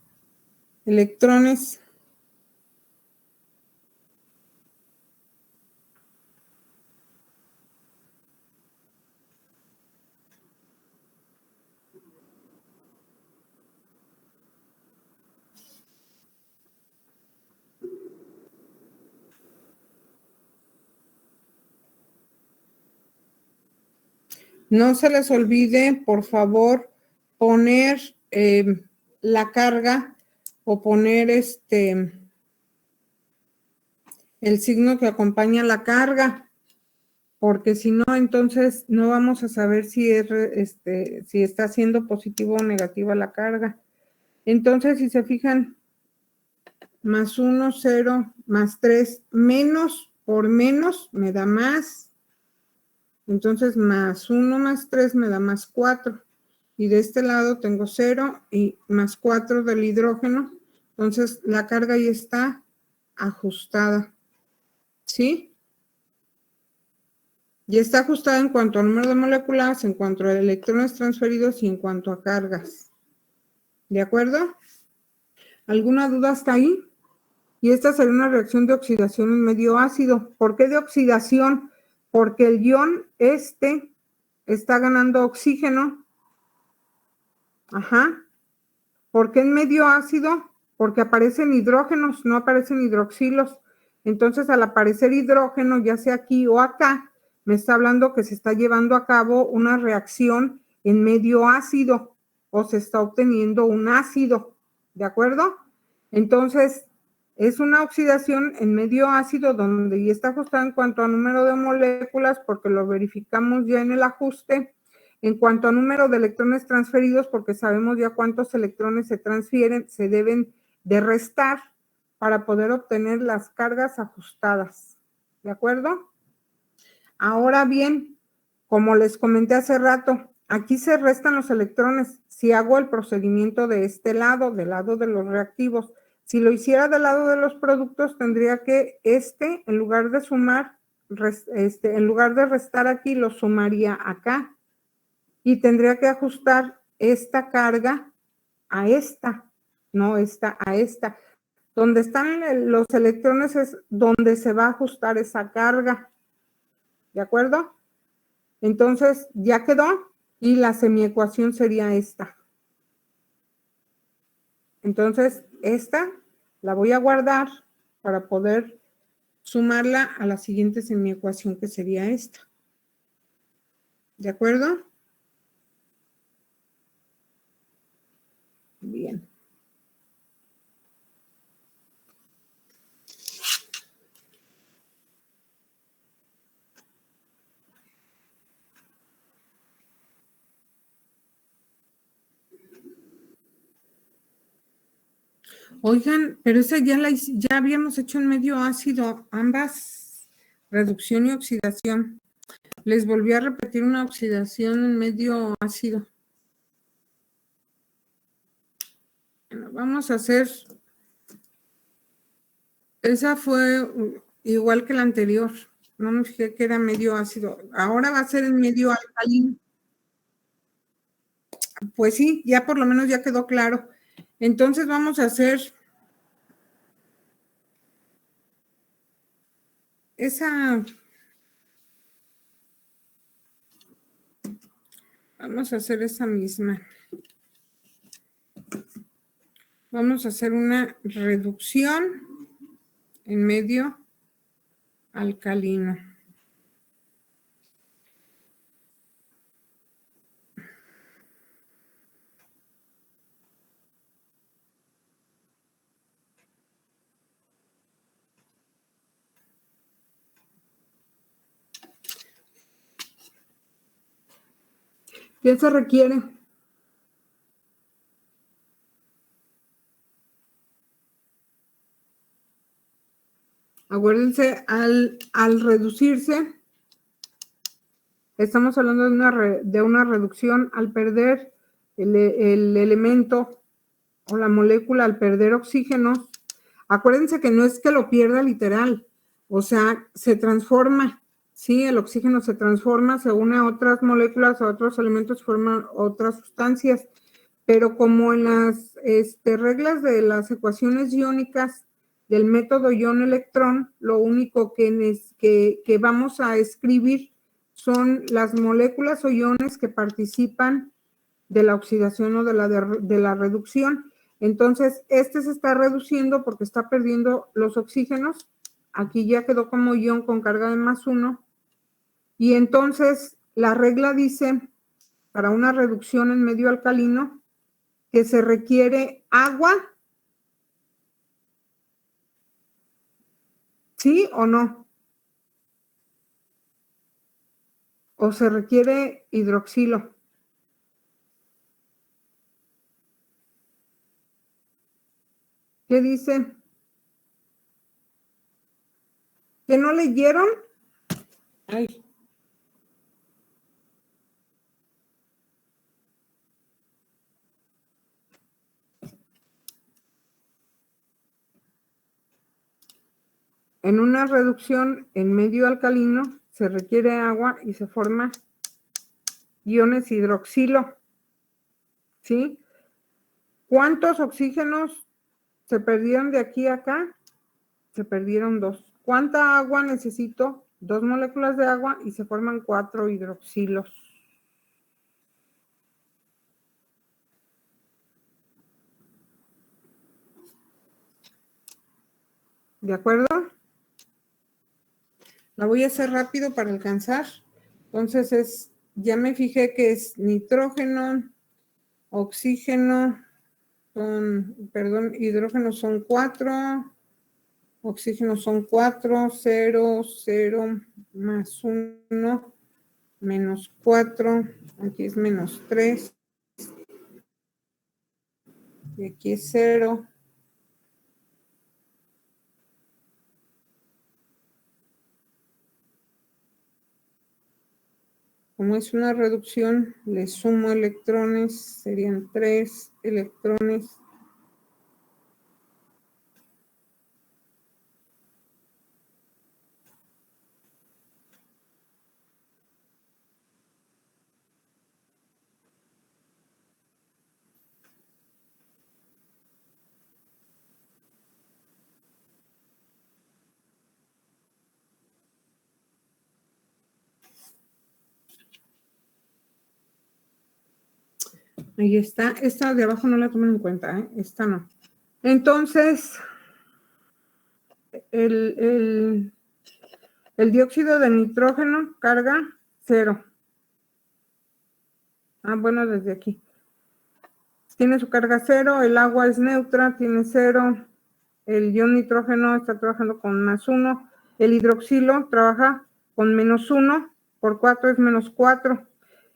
electrones. No se les olvide, por favor, poner la carga o poner el signo que acompaña la carga, porque si no, entonces no vamos a saber si si está siendo positivo o negativa la carga. Entonces, si se fijan, más 1, 0, más 3, menos por menos me da más. Entonces, más 1 más 3 me da más 4. Y de este lado tengo 0 y más 4 del hidrógeno. Entonces, la carga ya está ajustada. ¿Sí? Ya está ajustada en cuanto a número de moléculas, en cuanto a electrones transferidos y en cuanto a cargas. ¿De acuerdo? ¿Alguna duda hasta ahí? Y esta sería una reacción de oxidación en medio ácido. ¿Por qué de oxidación? Porque el ion está ganando oxígeno. Ajá. ¿Por qué en medio ácido? Porque aparecen hidrógenos, no aparecen hidroxilos. Entonces, al aparecer hidrógeno, ya sea aquí o acá, me está hablando que se está llevando a cabo una reacción en medio ácido o se está obteniendo un ácido. ¿De acuerdo? Entonces, es una oxidación en medio ácido donde ya está ajustada en cuanto a número de moléculas, porque lo verificamos ya en el ajuste. En cuanto a número de electrones transferidos, porque sabemos ya cuántos electrones se transfieren, se deben de restar para poder obtener las cargas ajustadas. ¿De acuerdo? Ahora bien, como les comenté hace rato, aquí se restan los electrones. Si hago el procedimiento de este lado, del lado de los reactivos, si lo hiciera del lado de los productos, tendría que en lugar de sumar, en lugar de restar aquí, lo sumaría acá. Y tendría que ajustar esta carga a esta, no esta a esta. Donde están los electrones es donde se va a ajustar esa carga. ¿De acuerdo? Entonces, ya quedó y la semiecuación sería esta. Entonces, esta la voy a guardar para poder sumarla a la siguiente semiecuación que sería esta. ¿De acuerdo? Bien. Oigan, pero esa ya habíamos hecho en medio ácido, ambas, reducción y oxidación. Les volví a repetir una oxidación en medio ácido. Bueno, vamos a hacer, esa fue igual que la anterior, no me fijé que era medio ácido, ahora va a ser en medio alcalino. Pues sí, ya por lo menos ya quedó claro. Entonces vamos a hacer esa, vamos a hacer esa misma. Vamos a hacer una reducción en medio alcalino. ¿Qué se requiere? Acuérdense, al reducirse, estamos hablando de una reducción al perder el elemento o la molécula, al perder oxígeno. Acuérdense que no es que lo pierda literal, o sea, se transforma. Sí, el oxígeno se transforma, se une a otras moléculas, a otros elementos, forman otras sustancias. Pero como en las reglas de las ecuaciones iónicas del método ion-electrón, lo único que vamos a escribir son las moléculas o iones que participan de la oxidación o de la reducción. Entonces, se está reduciendo porque está perdiendo los oxígenos. Aquí ya quedó como ion con carga de +1. Y entonces, la regla dice, para una reducción en medio alcalino, que se requiere agua, ¿sí o no? O se requiere hidroxilo. ¿Qué dice? ¿Que no leyeron? Ay. En una reducción en medio alcalino se requiere agua y se forman iones hidroxilo. ¿Sí? ¿Cuántos oxígenos se perdieron de aquí a acá? Se perdieron 2. ¿Cuánta agua necesito? 2 moléculas de agua y se forman 4 hidroxilos. ¿De acuerdo? La voy a hacer rápido para alcanzar. Entonces, ya me fijé que es nitrógeno, oxígeno, hidrógeno son 4, oxígeno son 4, 0, 0, más 1, menos 4, aquí es menos 3, y aquí es 0. Como es una reducción, le sumo electrones, serían 3 electrones. Ahí está. Esta de abajo no la tomen en cuenta, ¿eh? Esta no. Entonces, el dióxido de nitrógeno carga 0. Ah, bueno, desde aquí. Tiene su carga 0, el agua es neutra, tiene 0. El ion nitrógeno está trabajando con más 1. El hidroxilo trabaja con menos 1. Por 4 es menos 4.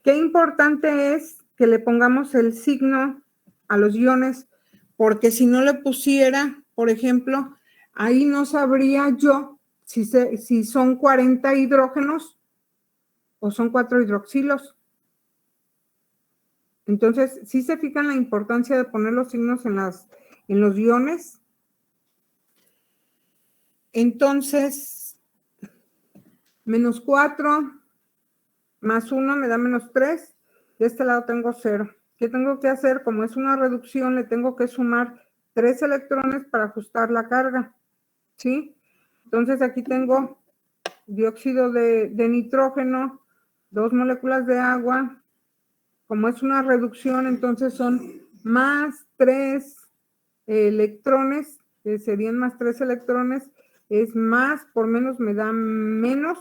Qué importante es que le pongamos el signo a los iones, porque si no le pusiera, por ejemplo, ahí no sabría yo si son 40 hidrógenos o son 4 hidroxilos. Entonces, ¿sí se fijan la importancia de poner los signos en los iones? Entonces, menos 4 más 1 me da menos 3. De este lado tengo 0. ¿Qué tengo que hacer? Como es una reducción, le tengo que sumar 3 electrones para ajustar la carga. ¿Sí? Entonces, aquí tengo dióxido de nitrógeno, 2 moléculas de agua. Como es una reducción, entonces son más 3 electrones, que serían más 3 electrones, es más, por menos me da menos,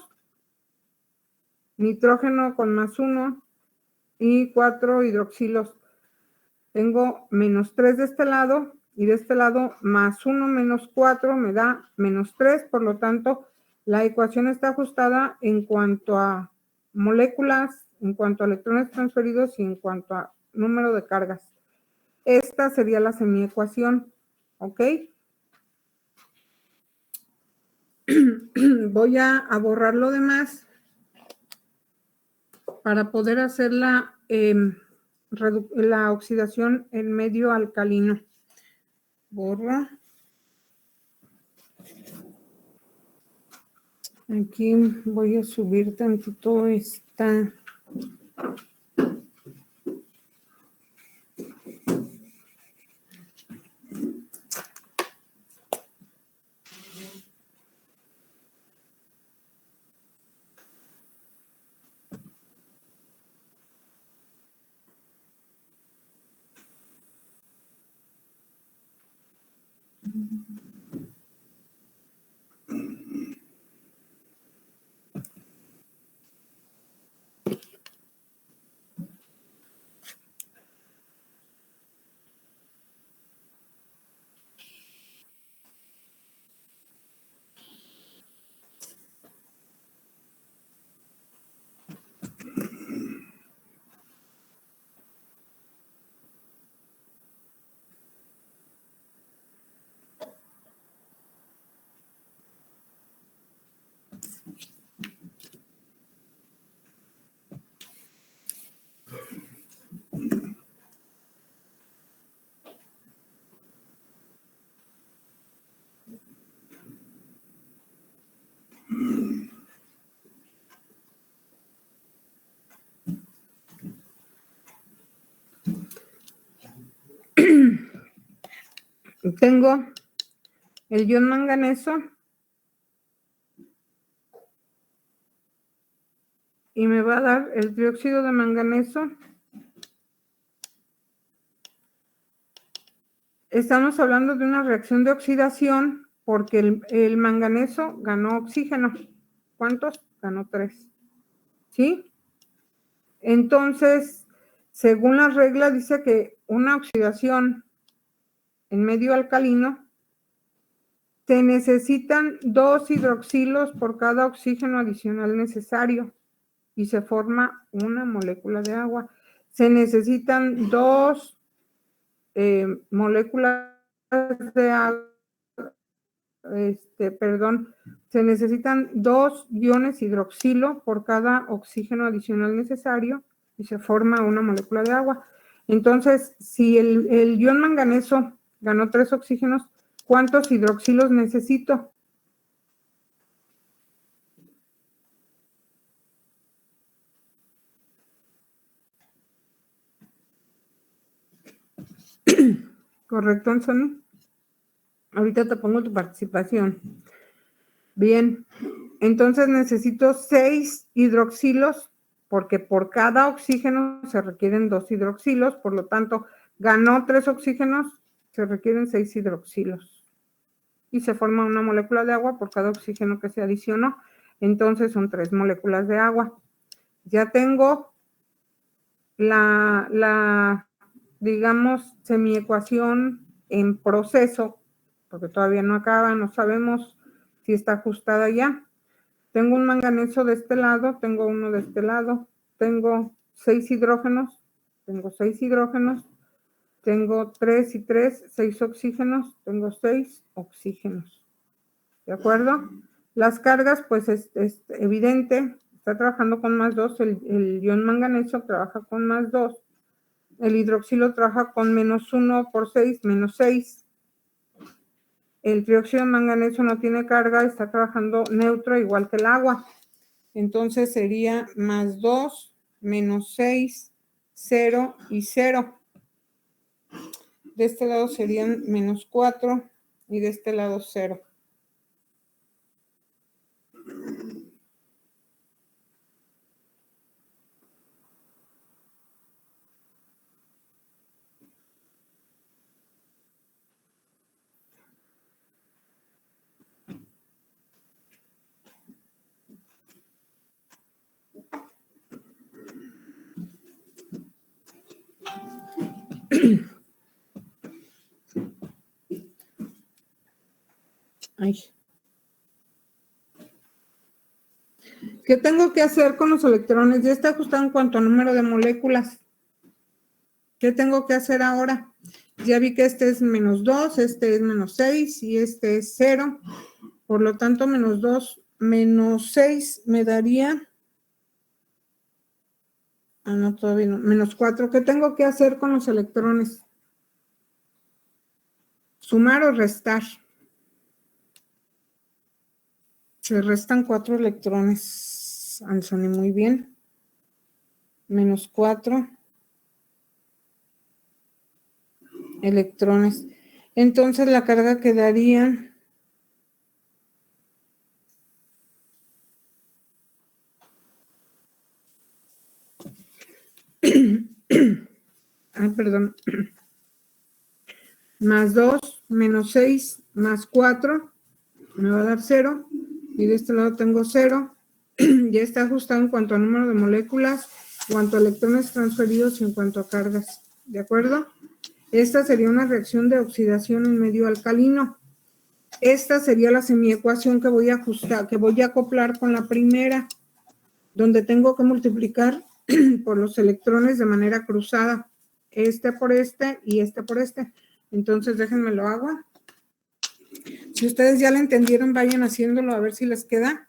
nitrógeno con más 1 y 4 hidroxilos. Tengo menos 3 de este lado y de este lado más 1 menos 4 me da menos 3, por lo tanto la ecuación está ajustada en cuanto a moléculas, en cuanto a electrones transferidos y en cuanto a número de cargas. Esta sería la semiecuación, ¿ok? Voy a borrar lo demás para poder hacer la oxidación en medio alcalino. Borra. Aquí voy a subir tantito esta. Tengo el ion manganeso y me va a dar el trióxido de manganeso. Estamos hablando de una reacción de oxidación porque el manganeso ganó oxígeno. ¿Cuántos? Ganó 3. ¿Sí? Entonces, según la regla, dice que una oxidación en medio alcalino se necesitan 2 hidroxilos por cada oxígeno adicional necesario y se forma una molécula de agua. Se necesitan 2 moléculas de agua, se necesitan 2 iones hidroxilo por cada oxígeno adicional necesario y se forma una molécula de agua. Entonces, si el ion manganeso ganó 3 oxígenos, ¿cuántos hidroxilos necesito? ¿Correcto, Anthony? Ahorita te pongo tu participación. Bien, entonces necesito 6 hidroxilos porque por cada oxígeno se requieren 2 hidroxilos, por lo tanto, ganó 3 oxígenos, se requieren 6 hidroxilos. Y se forma una molécula de agua por cada oxígeno que se adicionó. Entonces son 3 moléculas de agua. Ya tengo digamos, semiecuación en proceso, porque todavía no acaba, no sabemos si está ajustada ya. Tengo un manganeso de este lado, tengo uno de este lado, tengo 6 hidrógenos, tengo 3 y 3, 6 oxígenos, tengo 6 oxígenos. ¿De acuerdo? Las cargas, pues es evidente, está trabajando con más 2, el ion manganeso trabaja con más 2, el hidroxilo trabaja con menos 1 por 6, menos 6. El trióxido de manganeso no tiene carga, está trabajando neutro igual que el agua. Entonces sería más 2, menos 6, 0 y 0. De este lado serían menos 4 y de este lado 0. Ay. ¿Qué tengo que hacer con los electrones? Ya está ajustado en cuanto a número de moléculas. ¿Qué tengo que hacer ahora? Ya vi que este es menos 2, este es menos 6 y este es 0. Por lo tanto, menos 2, menos 6 me daría... Ah, no, todavía no. Menos 4. ¿Qué tengo que hacer con los electrones? ¿Sumar o restar? Se restan 4 electrones, Anthony, muy bien. Menos 4 electrones. Entonces la carga quedaría... perdón. Más 2, menos 6, más 4, me va a dar 0. Y de este lado tengo 0. Ya está ajustado en cuanto a número de moléculas, en cuanto a electrones transferidos y en cuanto a cargas. ¿De acuerdo? Esta sería una reacción de oxidación en medio alcalino. Esta sería la semiecuación que voy a ajustar, que voy a acoplar con la primera, donde tengo que multiplicar por los electrones de manera cruzada. Este por este y este por este. Entonces, déjenme lo hago. Si ustedes ya lo entendieron, vayan haciéndolo a ver si les queda.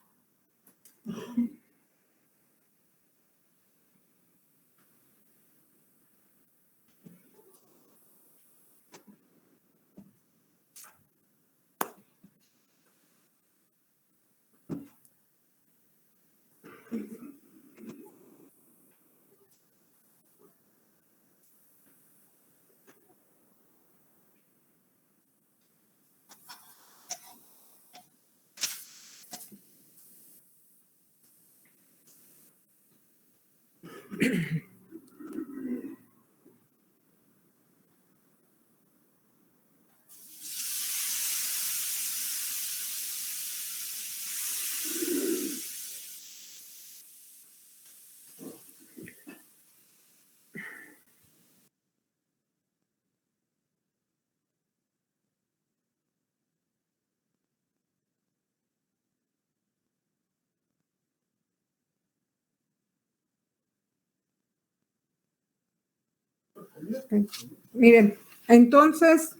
Miren, entonces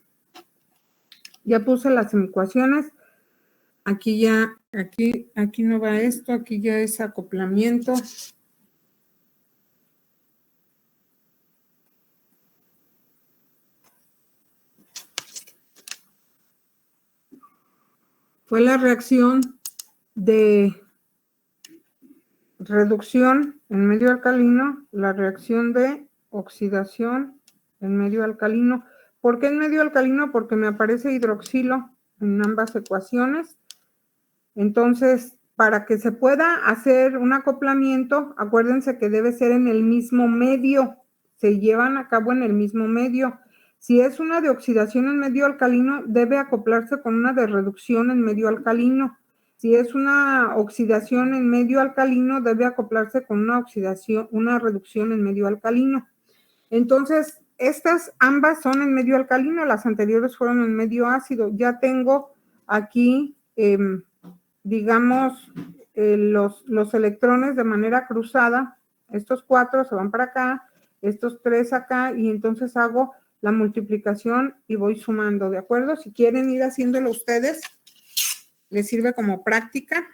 ya puse las ecuaciones. Aquí ya, aquí no va esto, aquí ya es acoplamiento. Fue la reacción de reducción en medio alcalino, la reacción de oxidación en medio alcalino. ¿Por qué en medio alcalino? Porque me aparece hidroxilo en ambas ecuaciones. Entonces, para que se pueda hacer un acoplamiento, acuérdense que debe ser en el mismo medio, se llevan a cabo en el mismo medio. Si es una de oxidación en medio alcalino, debe acoplarse con una de reducción en medio alcalino. Si es una oxidación en medio alcalino, debe acoplarse con una oxidación, una reducción en medio alcalino. Entonces, estas ambas son en medio alcalino, las anteriores fueron en medio ácido. Ya tengo aquí, digamos, los electrones de manera cruzada. Estos 4 se van para acá, estos 3 acá, y entonces hago la multiplicación y voy sumando, ¿de acuerdo? Si quieren ir haciéndolo ustedes, les sirve como práctica.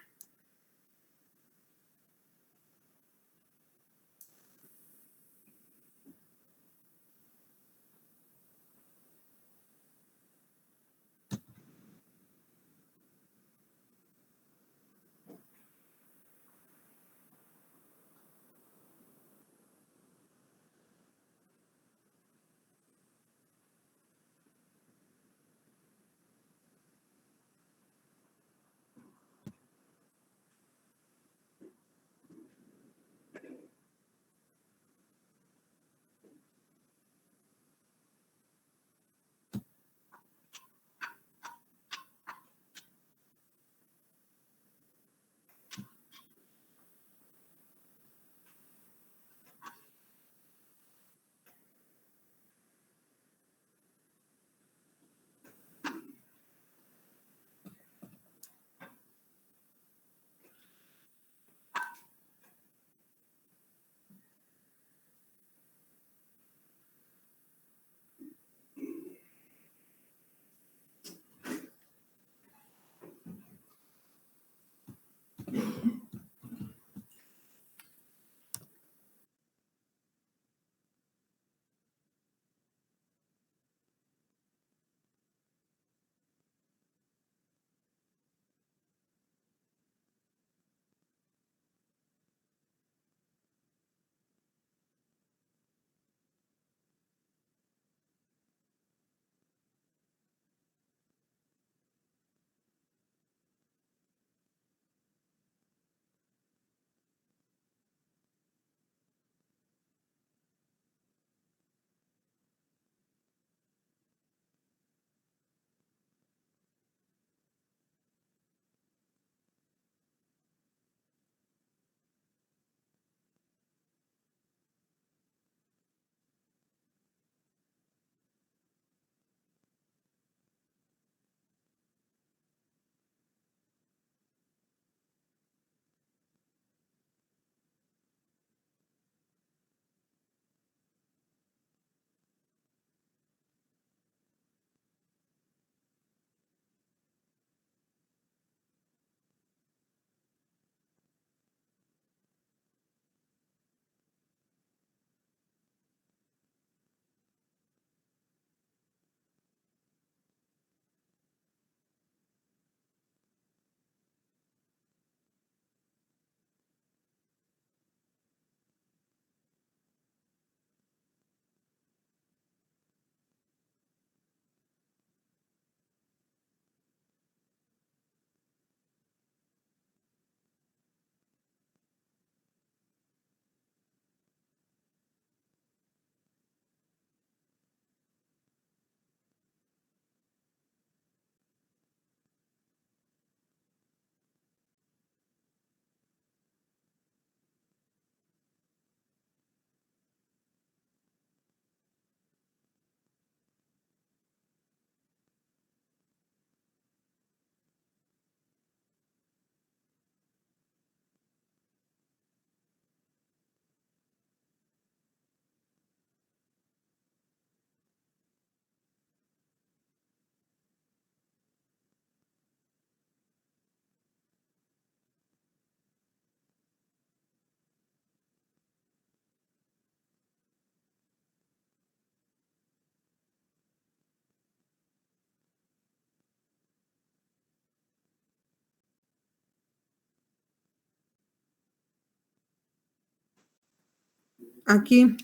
aquí.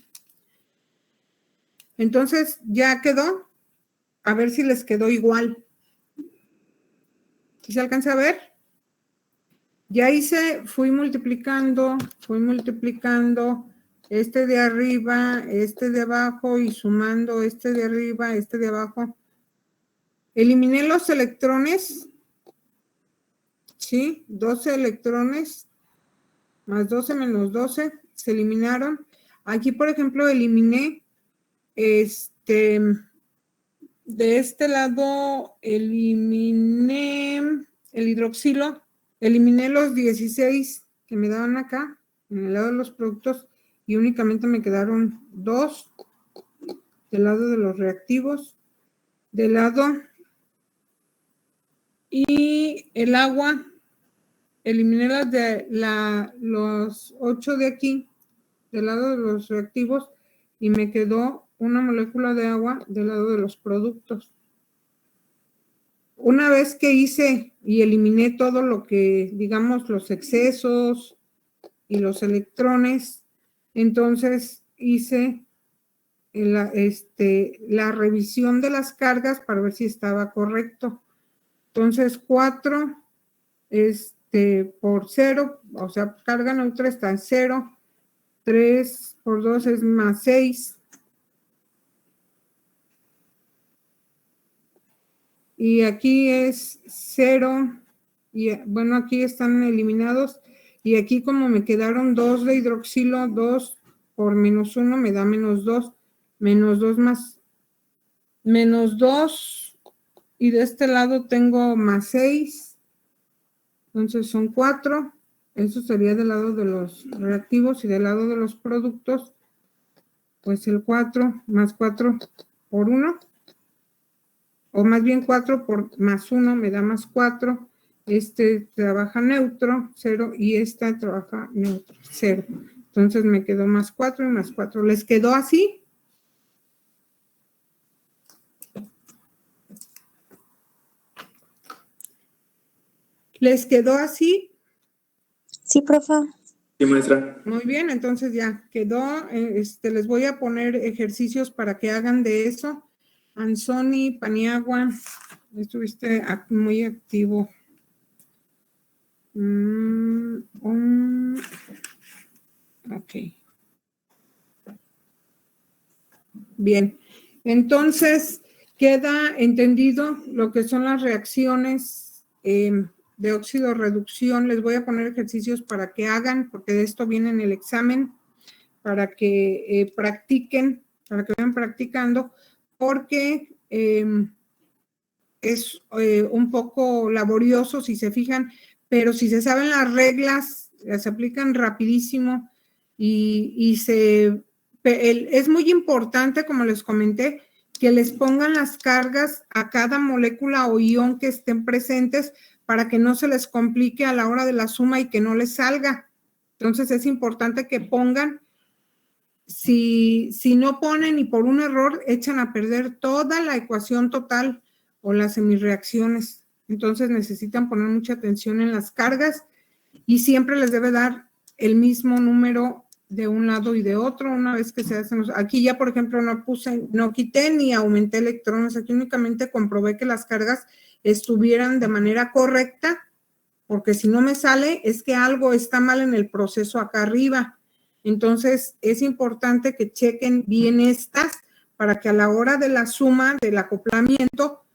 Entonces, ¿ya quedó? A ver si les quedó igual. ¿Sí se alcanza a ver? Ya hice, fui multiplicando este de arriba, este de abajo y sumando este de arriba, este de abajo. Eliminé los electrones, ¿sí? 12 electrones más 12 menos 12 se eliminaron. Aquí, por ejemplo, eliminé de este lado, eliminé el hidroxilo, eliminé los 16 que me daban acá, en el lado de los productos, y únicamente me quedaron 2 del lado de los reactivos, del lado, y el agua, eliminé las de los 8 de aquí, del lado de los reactivos, y me quedó una molécula de agua del lado de los productos. Una vez que hice y eliminé todo lo que, digamos, los excesos y los electrones, entonces hice la revisión de las cargas para ver si estaba correcto. Entonces, 4 por 0, o sea, carga neutra está en 0. 3 por 2 es más 6. Y aquí es 0. Y bueno, aquí están eliminados. Y aquí como me quedaron 2 de hidroxilo, 2 por menos 1 me da menos 2. Menos 2 más menos 2. Y de este lado tengo más 6. Entonces son 4. Eso sería del lado de los reactivos, y del lado de los productos, pues el 4 más 4 por 1, o más bien 4 por más 1 me da más 4. Trabaja neutro, 0, y esta trabaja neutro, 0. Entonces me quedó más 4 y más 4. ¿Les quedó así? ¿Les quedó así? Sí, profa. Sí, maestra. Muy bien, entonces ya quedó. Les voy a poner ejercicios para que hagan de eso. Anzoni, Paniagua, estuviste muy activo. Ok. Bien, entonces queda entendido lo que son las reacciones de óxido reducción. Les voy a poner ejercicios para que hagan, porque de esto viene en el examen, para que practiquen, para que vayan practicando, porque es un poco laborioso si se fijan, pero si se saben las reglas, las aplican rapidísimo y es muy importante, como les comenté, que les pongan las cargas a cada molécula o ion que estén presentes para que no se les complique a la hora de la suma y que no les salga. Entonces es importante que pongan. Si no ponen y por un error echan a perder toda la ecuación total o las semireacciones. Entonces necesitan poner mucha atención en las cargas y siempre les debe dar el mismo número de un lado y de otro. Una vez que se hacen, aquí ya por ejemplo no quité ni aumenté electrones, aquí únicamente comprobé que las cargas estuvieran de manera correcta, porque si no me sale es que algo está mal en el proceso acá arriba. Entonces es importante que chequen bien estas para que a la hora de la suma del acoplamiento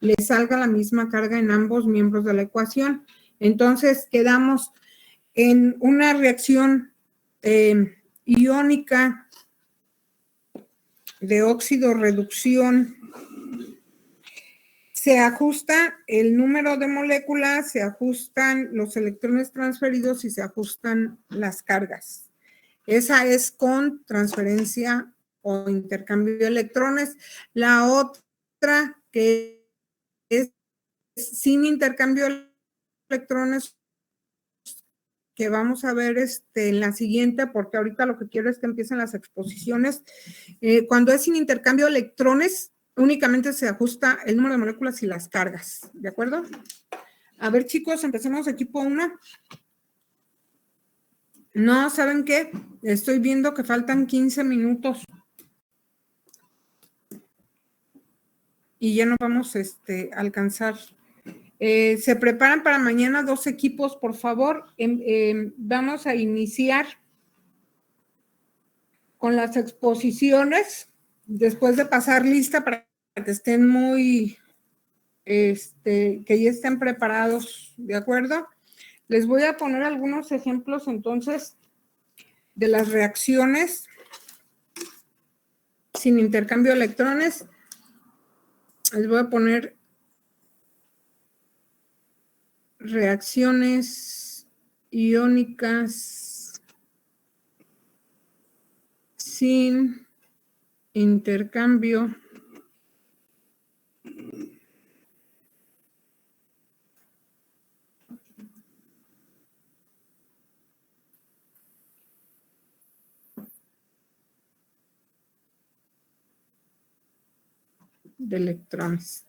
les salga la misma carga en ambos miembros de la ecuación. Entonces quedamos en una reacción iónica de óxido reducción. Se ajusta el número de moléculas, se ajustan los electrones transferidos y se ajustan las cargas. Esa es con transferencia o intercambio de electrones. La otra que es sin intercambio de electrones, que vamos a ver en la siguiente, porque ahorita lo que quiero es que empiecen las exposiciones. Cuando es sin intercambio de electrones, únicamente se ajusta el número de moléculas y las cargas, ¿de acuerdo? A ver, chicos, empecemos equipo 1. No, ¿saben qué? Estoy viendo que faltan 15 minutos. Y ya no vamos a alcanzar. Se preparan para mañana 2 equipos, por favor. Vamos a iniciar con las exposiciones, después de pasar lista para que estén muy, que ya estén preparados, ¿de acuerdo? Les voy a poner algunos ejemplos entonces de las reacciones sin intercambio de electrones. Les voy a poner reacciones iónicas sin intercambio de electrones.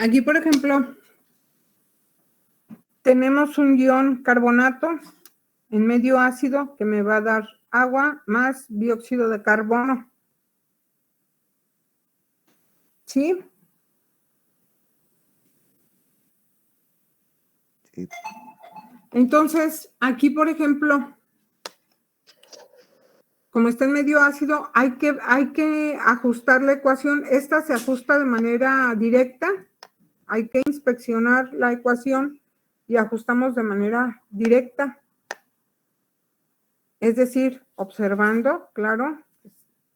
Aquí, por ejemplo, tenemos un ion carbonato en medio ácido que me va a dar agua más dióxido de carbono. ¿Sí? Sí. Entonces, aquí, por ejemplo, como está en medio ácido, hay que ajustar la ecuación. Esta se ajusta de manera directa. Hay que inspeccionar la ecuación y ajustamos de manera directa. Es decir, observando, claro,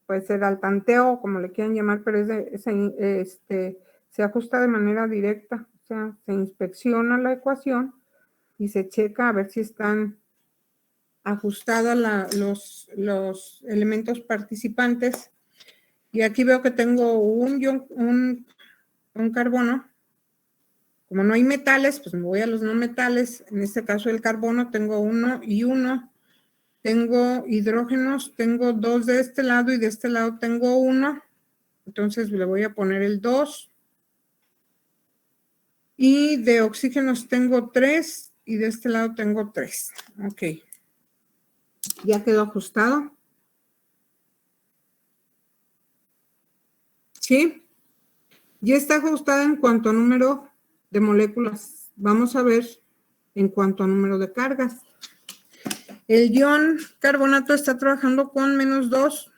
puede ser al tanteo, como le quieran llamar, pero se ajusta de manera directa. O sea, se inspecciona la ecuación y se checa a ver si están ajustados los elementos participantes. Y aquí veo que tengo un carbono. Como no hay metales, pues me voy a los no metales. En este caso el carbono tengo 1 y 1. Tengo hidrógenos, tengo 2 de este lado y de este lado tengo 1. Entonces le voy a poner el 2. Y de oxígenos tengo 3 y de este lado tengo 3. Ok. Ya quedó ajustado. ¿Sí? Ya está ajustada en cuanto a número de moléculas. Vamos a ver en cuanto a número de cargas. El ion carbonato está trabajando con -2.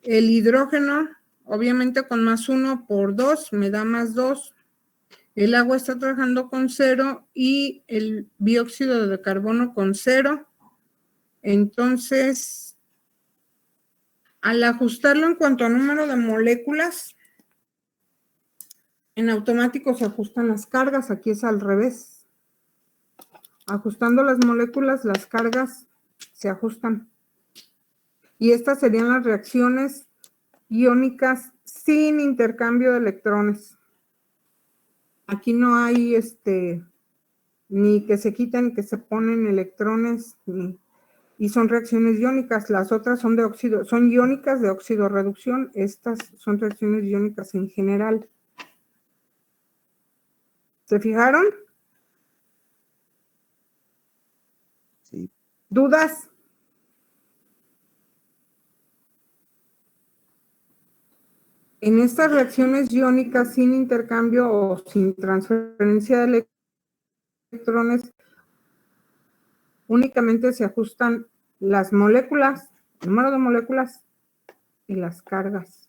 El hidrógeno, obviamente con +1 por 2, me da +2. El agua está trabajando con 0 y el dióxido de carbono con 0. Entonces, al ajustarlo en cuanto a número de moléculas, en automático se ajustan las cargas. Aquí es al revés. Ajustando las moléculas, las cargas se ajustan. Y estas serían las reacciones iónicas sin intercambio de electrones. Aquí no hay ni que se quitan ni que se ponen electrones, y son reacciones iónicas. Las otras son de óxido, son iónicas de oxidorreducción. Estas son reacciones iónicas en general. ¿Se fijaron? Sí. ¿Dudas? En estas reacciones iónicas sin intercambio o sin transferencia de electrones, únicamente se ajustan las moléculas, el número de moléculas y las cargas.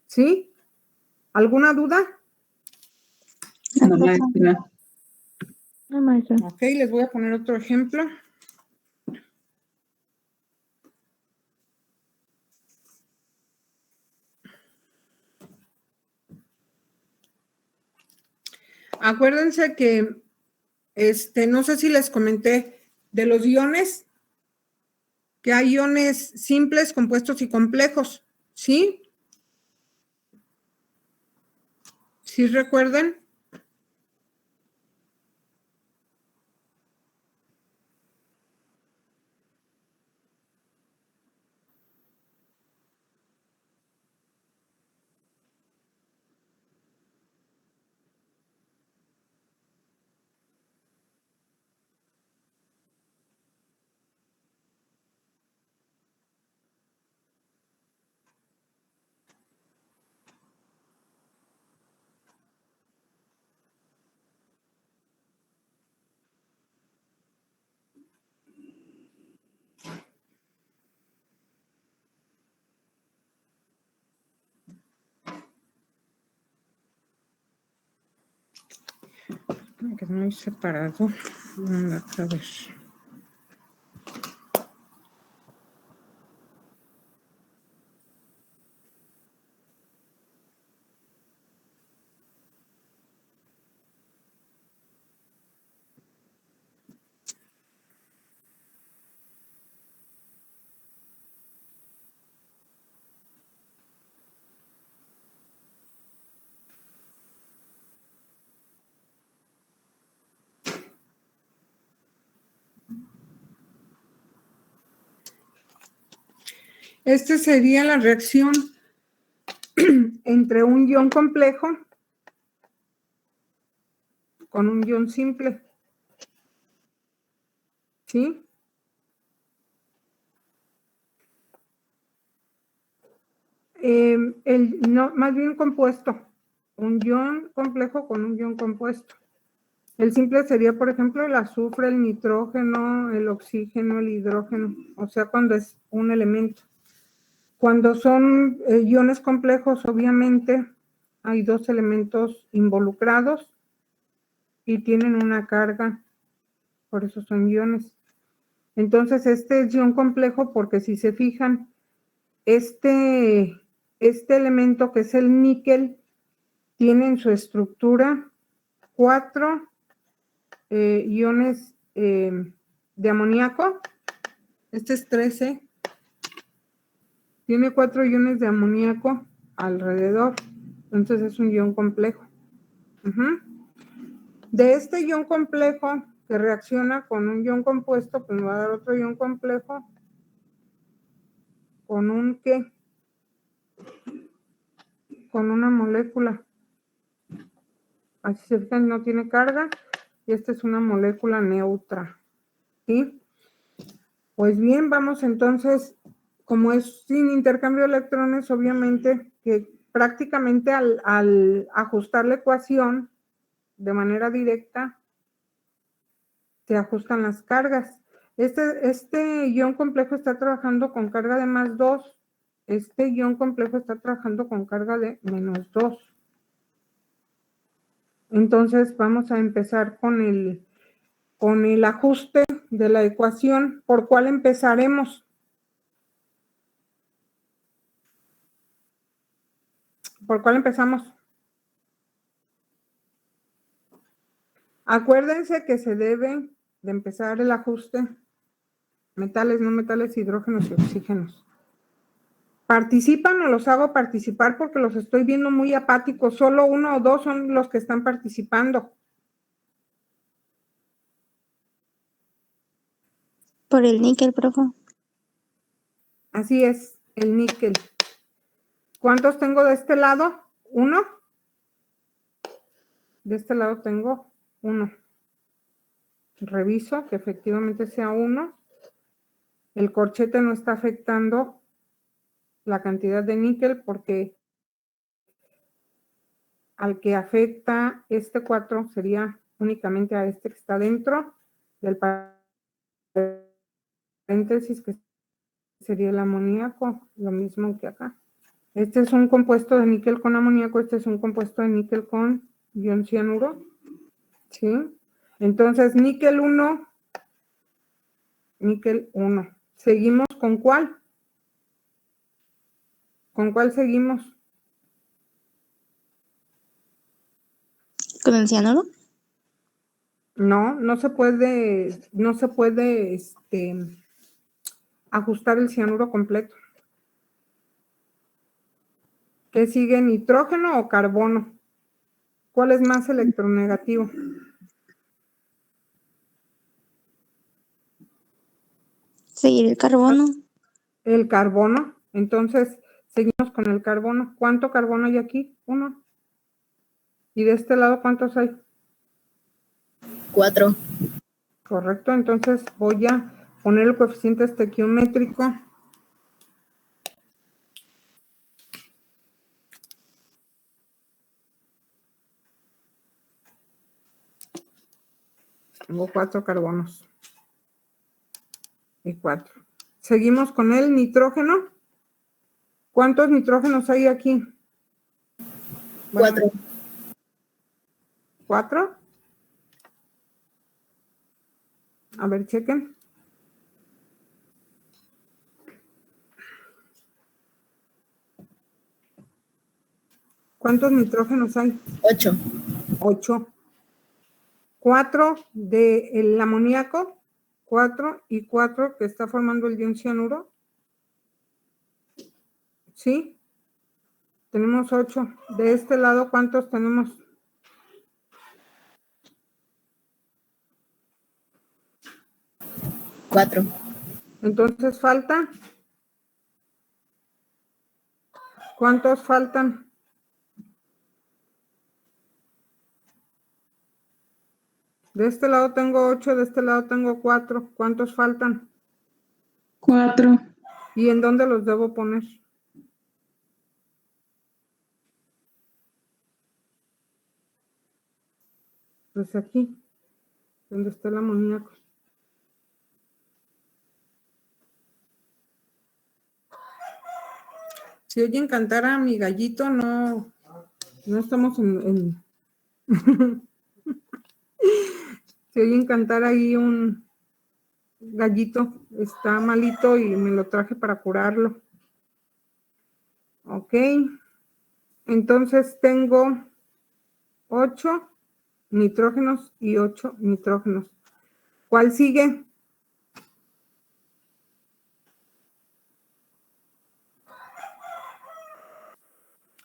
¿Sí? ¿Alguna duda? No, maestra. No, maestra. Ok, les voy a poner otro ejemplo. Acuérdense que, no sé si les comenté de los iones, que hay iones simples, compuestos y complejos, ¿sí? ¿Sí recuerdan? Que es muy separado. A ver. Esta sería la reacción entre un ion complejo con un ion simple. ¿Sí? No, más bien compuesto. Un ion complejo con un ion compuesto. El simple sería, por ejemplo, el azufre, el nitrógeno, el oxígeno, el hidrógeno. O sea, cuando es un elemento. Cuando son iones complejos, obviamente, hay dos elementos involucrados y tienen una carga, por eso son iones. Entonces, este es ion complejo porque si se fijan, este elemento que es el níquel tiene en su estructura 4 iones de amoníaco. Este es 13. Tiene 4 iones de amoníaco alrededor. Entonces es un ion complejo. De este ion complejo que reacciona con un ion compuesto, pues me va a dar otro ion complejo con un ¿qué? Con una molécula. Así se fijan, no tiene carga. Y esta es una molécula neutra. ¿Sí? Pues bien, vamos entonces, como es sin intercambio de electrones, obviamente que prácticamente al ajustar la ecuación de manera directa, se ajustan las cargas. Este ion complejo está trabajando con carga de +2. Este ion complejo está trabajando con carga de -2. Entonces vamos a empezar con el ajuste de la ecuación. ¿Por cuál empezaremos? ¿Por cuál empezamos? Acuérdense que se debe de empezar el ajuste metales, no metales, hidrógenos y oxígenos. ¿Participan o los hago participar porque los estoy viendo muy apáticos? Solo 1 o 2 son los que están participando. Por el níquel, profe. Así es, el níquel. ¿Cuántos tengo de este lado? 1. De este lado tengo 1. Reviso que efectivamente sea 1. El corchete no está afectando la cantidad de níquel porque al que afecta este 4 sería únicamente a este que está dentro del paréntesis, que sería el amoníaco, lo mismo que acá. Este es un compuesto de níquel con amoníaco, este es un compuesto de níquel con ion cianuro. ¿Sí? Entonces, níquel 1, níquel 1. ¿Seguimos con cuál? ¿Con cuál seguimos? ¿Con el cianuro? No, no se puede, ajustar el cianuro completo. ¿Qué sigue, nitrógeno o carbono? ¿Cuál es más electronegativo? Seguir el carbono. El carbono. Entonces, seguimos con el carbono. ¿Cuánto carbono hay aquí? 1. ¿Y de este lado cuántos hay? 4. Correcto. Entonces, voy a poner el coeficiente estequiométrico. Tengo 4 carbonos. Y 4. Seguimos con el nitrógeno. ¿Cuántos nitrógenos hay aquí? 4. 4. A ver, chequen. ¿Cuántos nitrógenos hay? 8. 8. 4 del amoníaco, 4 y 4 que está formando el diocianuro. ¿Sí? Tenemos 8. De este lado, ¿cuántos tenemos? 4. Entonces, ¿falta? ¿Cuántos faltan? De este lado tengo 8, de este lado tengo 4. ¿Cuántos faltan? 4. ¿Y en dónde los debo poner? Pues aquí, donde está el amoníaco. Si oyen cantar a mi gallito, no estamos en si oyen cantar ahí un gallito, está malito y me lo traje para curarlo. Ok. Entonces tengo 8 nitrógenos y 8 nitrógenos. ¿Cuál sigue?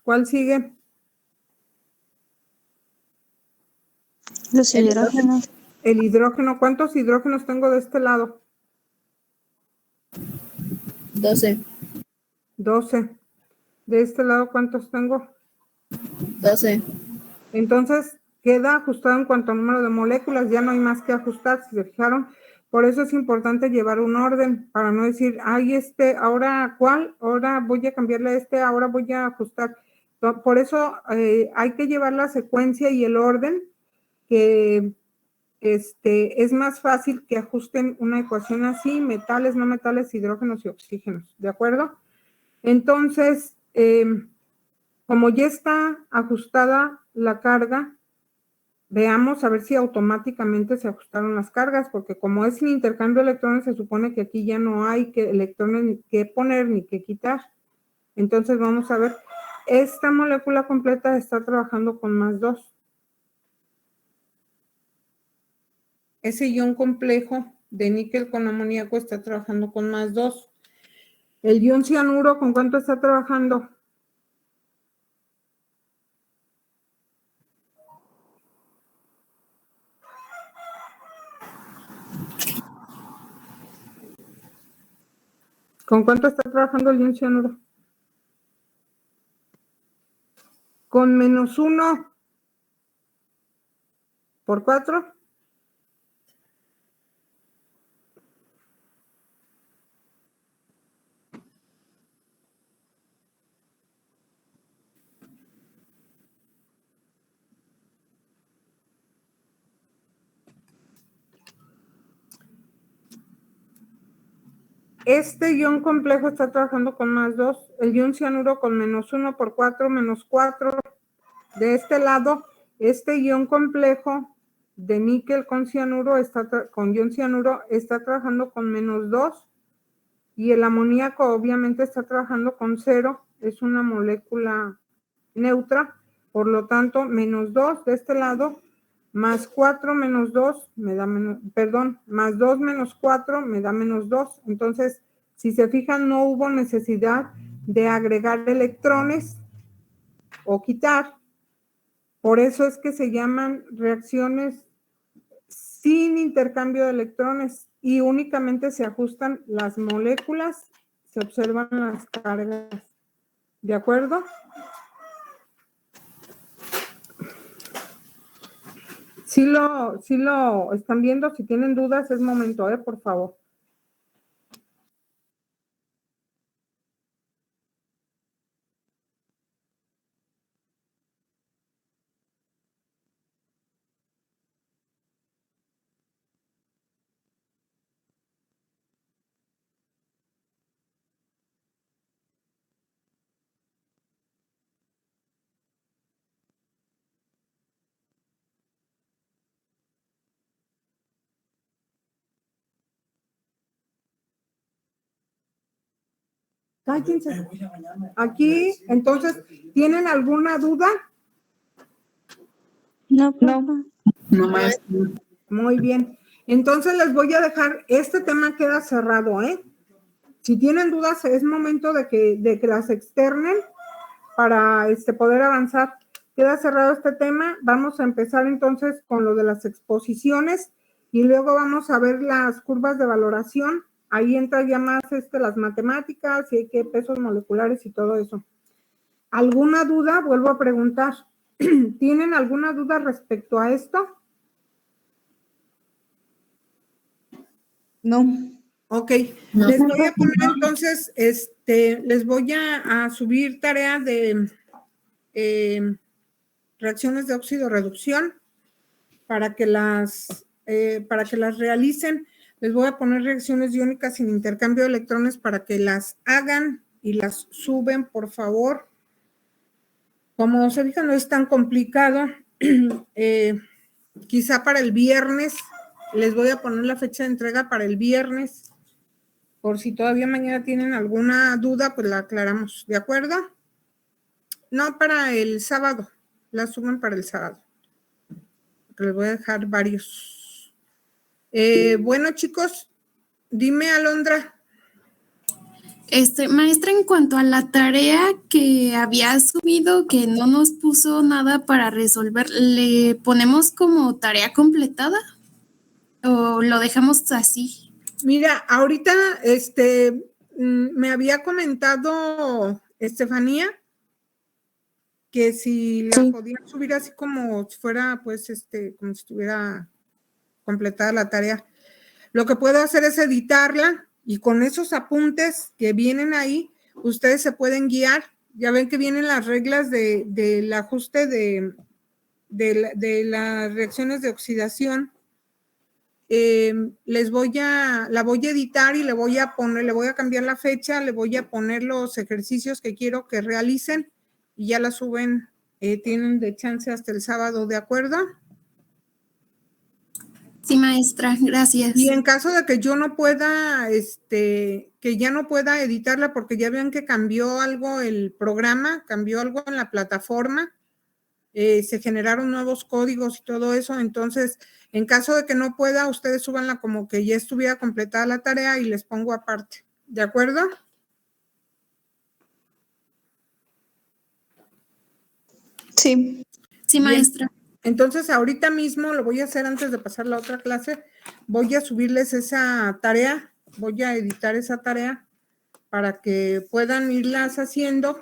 ¿Cuál sigue? Los hidrógenos. El hidrógeno. ¿Cuántos hidrógenos tengo de este lado? 12. 12. De este lado, ¿cuántos tengo? 12. Entonces, queda ajustado en cuanto a número de moléculas, ya no hay más que ajustar, si se fijaron. Por eso es importante llevar un orden, para no decir, ay, ahora, ¿cuál? Ahora voy a cambiarle a ahora voy a ajustar. Por eso hay que llevar la secuencia y el orden, que es más fácil que ajusten una ecuación así, metales, no metales, hidrógenos y oxígenos, ¿de acuerdo? Entonces, como ya está ajustada la carga, veamos a ver si automáticamente se ajustaron las cargas, porque como es el intercambio de electrones, se supone que aquí ya no hay electrones que poner ni que quitar. Entonces vamos a ver, esta molécula completa está trabajando con +2. Ese ion complejo de níquel con amoníaco está trabajando con +2. El ion cianuro, ¿con cuánto está trabajando? ¿Con cuánto está trabajando el ion cianuro? Con -1 por 4. Este ion complejo está trabajando con +2, el ion cianuro con -1 por 4, -4. De este lado, este ion complejo de níquel con cianuro, con ion cianuro, está trabajando con -2. Y el amoníaco obviamente está trabajando con 0, es una molécula neutra. Por lo tanto, menos 2 de este lado, más 4 menos 2 me da menos, perdón, más 2 menos 4 me da menos 2. Entonces, si se fijan, no hubo necesidad de agregar electrones o quitar. Por eso es que se llaman reacciones sin intercambio de electrones y únicamente se ajustan las moléculas, se observan las cargas. ¿De acuerdo? Si lo están viendo, si tienen dudas, es momento, por favor. Cállense. Aquí, entonces, ¿tienen alguna duda? No, profe. No más. Muy bien. Entonces les voy a dejar, este tema queda cerrado, ¿eh? Si tienen dudas, es momento de que las externen para poder avanzar. Queda cerrado este tema. Vamos a empezar entonces con lo de las exposiciones y luego vamos a ver las curvas de valoración. Ahí entra ya más las matemáticas y qué pesos moleculares y todo eso. ¿Alguna duda? Vuelvo a preguntar. ¿Tienen alguna duda respecto a esto? No. Ok, No. les voy a poner entonces, les voy a subir tareas de reacciones de óxido-reducción para que las realicen. Les voy a poner reacciones iónicas sin intercambio de electrones para que las hagan y las suben, por favor. Como se fijan, no es tan complicado. Quizá para el viernes, les voy a poner la fecha de entrega para el viernes. Por si todavía mañana tienen alguna duda, pues la aclaramos, ¿de acuerdo? No, para el sábado, la suben para el sábado. Les voy a dejar varios. Bueno, chicos, dime, Alondra. Maestra, en cuanto a la tarea que había subido, que no nos puso nada para resolver, ¿le ponemos como tarea completada? ¿O lo dejamos así? Mira, ahorita me había comentado Estefanía que si la podían subir así como si fuera, pues, como si estuviera completada la tarea. Lo que puedo hacer es editarla y con esos apuntes que vienen ahí, ustedes se pueden guiar. Ya ven que vienen las reglas del ajuste de las reacciones de oxidación. La voy a editar y le voy a cambiar la fecha, le voy a poner los ejercicios que quiero que realicen y ya la suben, tienen de chance hasta el sábado, ¿de acuerdo? Sí, maestra, gracias. Y en caso de que yo no pueda, que ya no pueda editarla porque ya vean que cambió algo el programa, cambió algo en la plataforma, se generaron nuevos códigos y todo eso, entonces, en caso de que no pueda, ustedes súbanla como que ya estuviera completada la tarea y les pongo aparte, ¿de acuerdo? Sí. Sí, maestra. Bien. Entonces, ahorita mismo lo voy a hacer antes de pasar la otra clase, voy a subirles esa tarea, voy a editar esa tarea para que puedan irlas haciendo.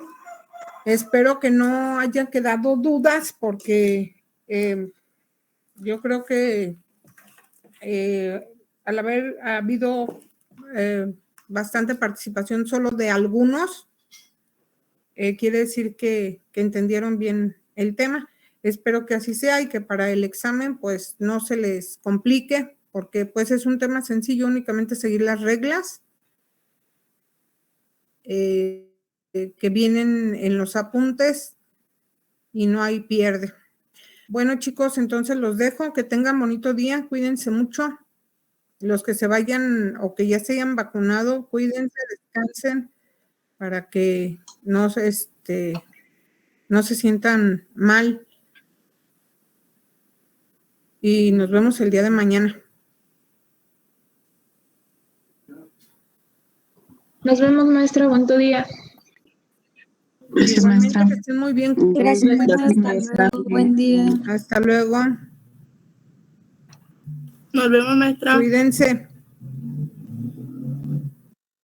Espero que no hayan quedado dudas porque yo creo que al haber habido bastante participación solo de algunos, quiere decir que entendieron bien el tema. Espero que así sea y que para el examen pues no se les complique porque pues es un tema sencillo, únicamente seguir las reglas que vienen en los apuntes y no hay pierde. Bueno, chicos, entonces los dejo, que tengan bonito día, cuídense mucho. Los que se vayan o que ya se hayan vacunado, cuídense, descansen para que no No se sientan mal. Y nos vemos el día de mañana. Nos vemos, maestra. Buen día. Gracias, Igualmente, maestra. que estén muy bien. Gracias, Gracias, hasta maestra. luego. Buen día. Hasta luego. Nos vemos, maestra. Cuídense.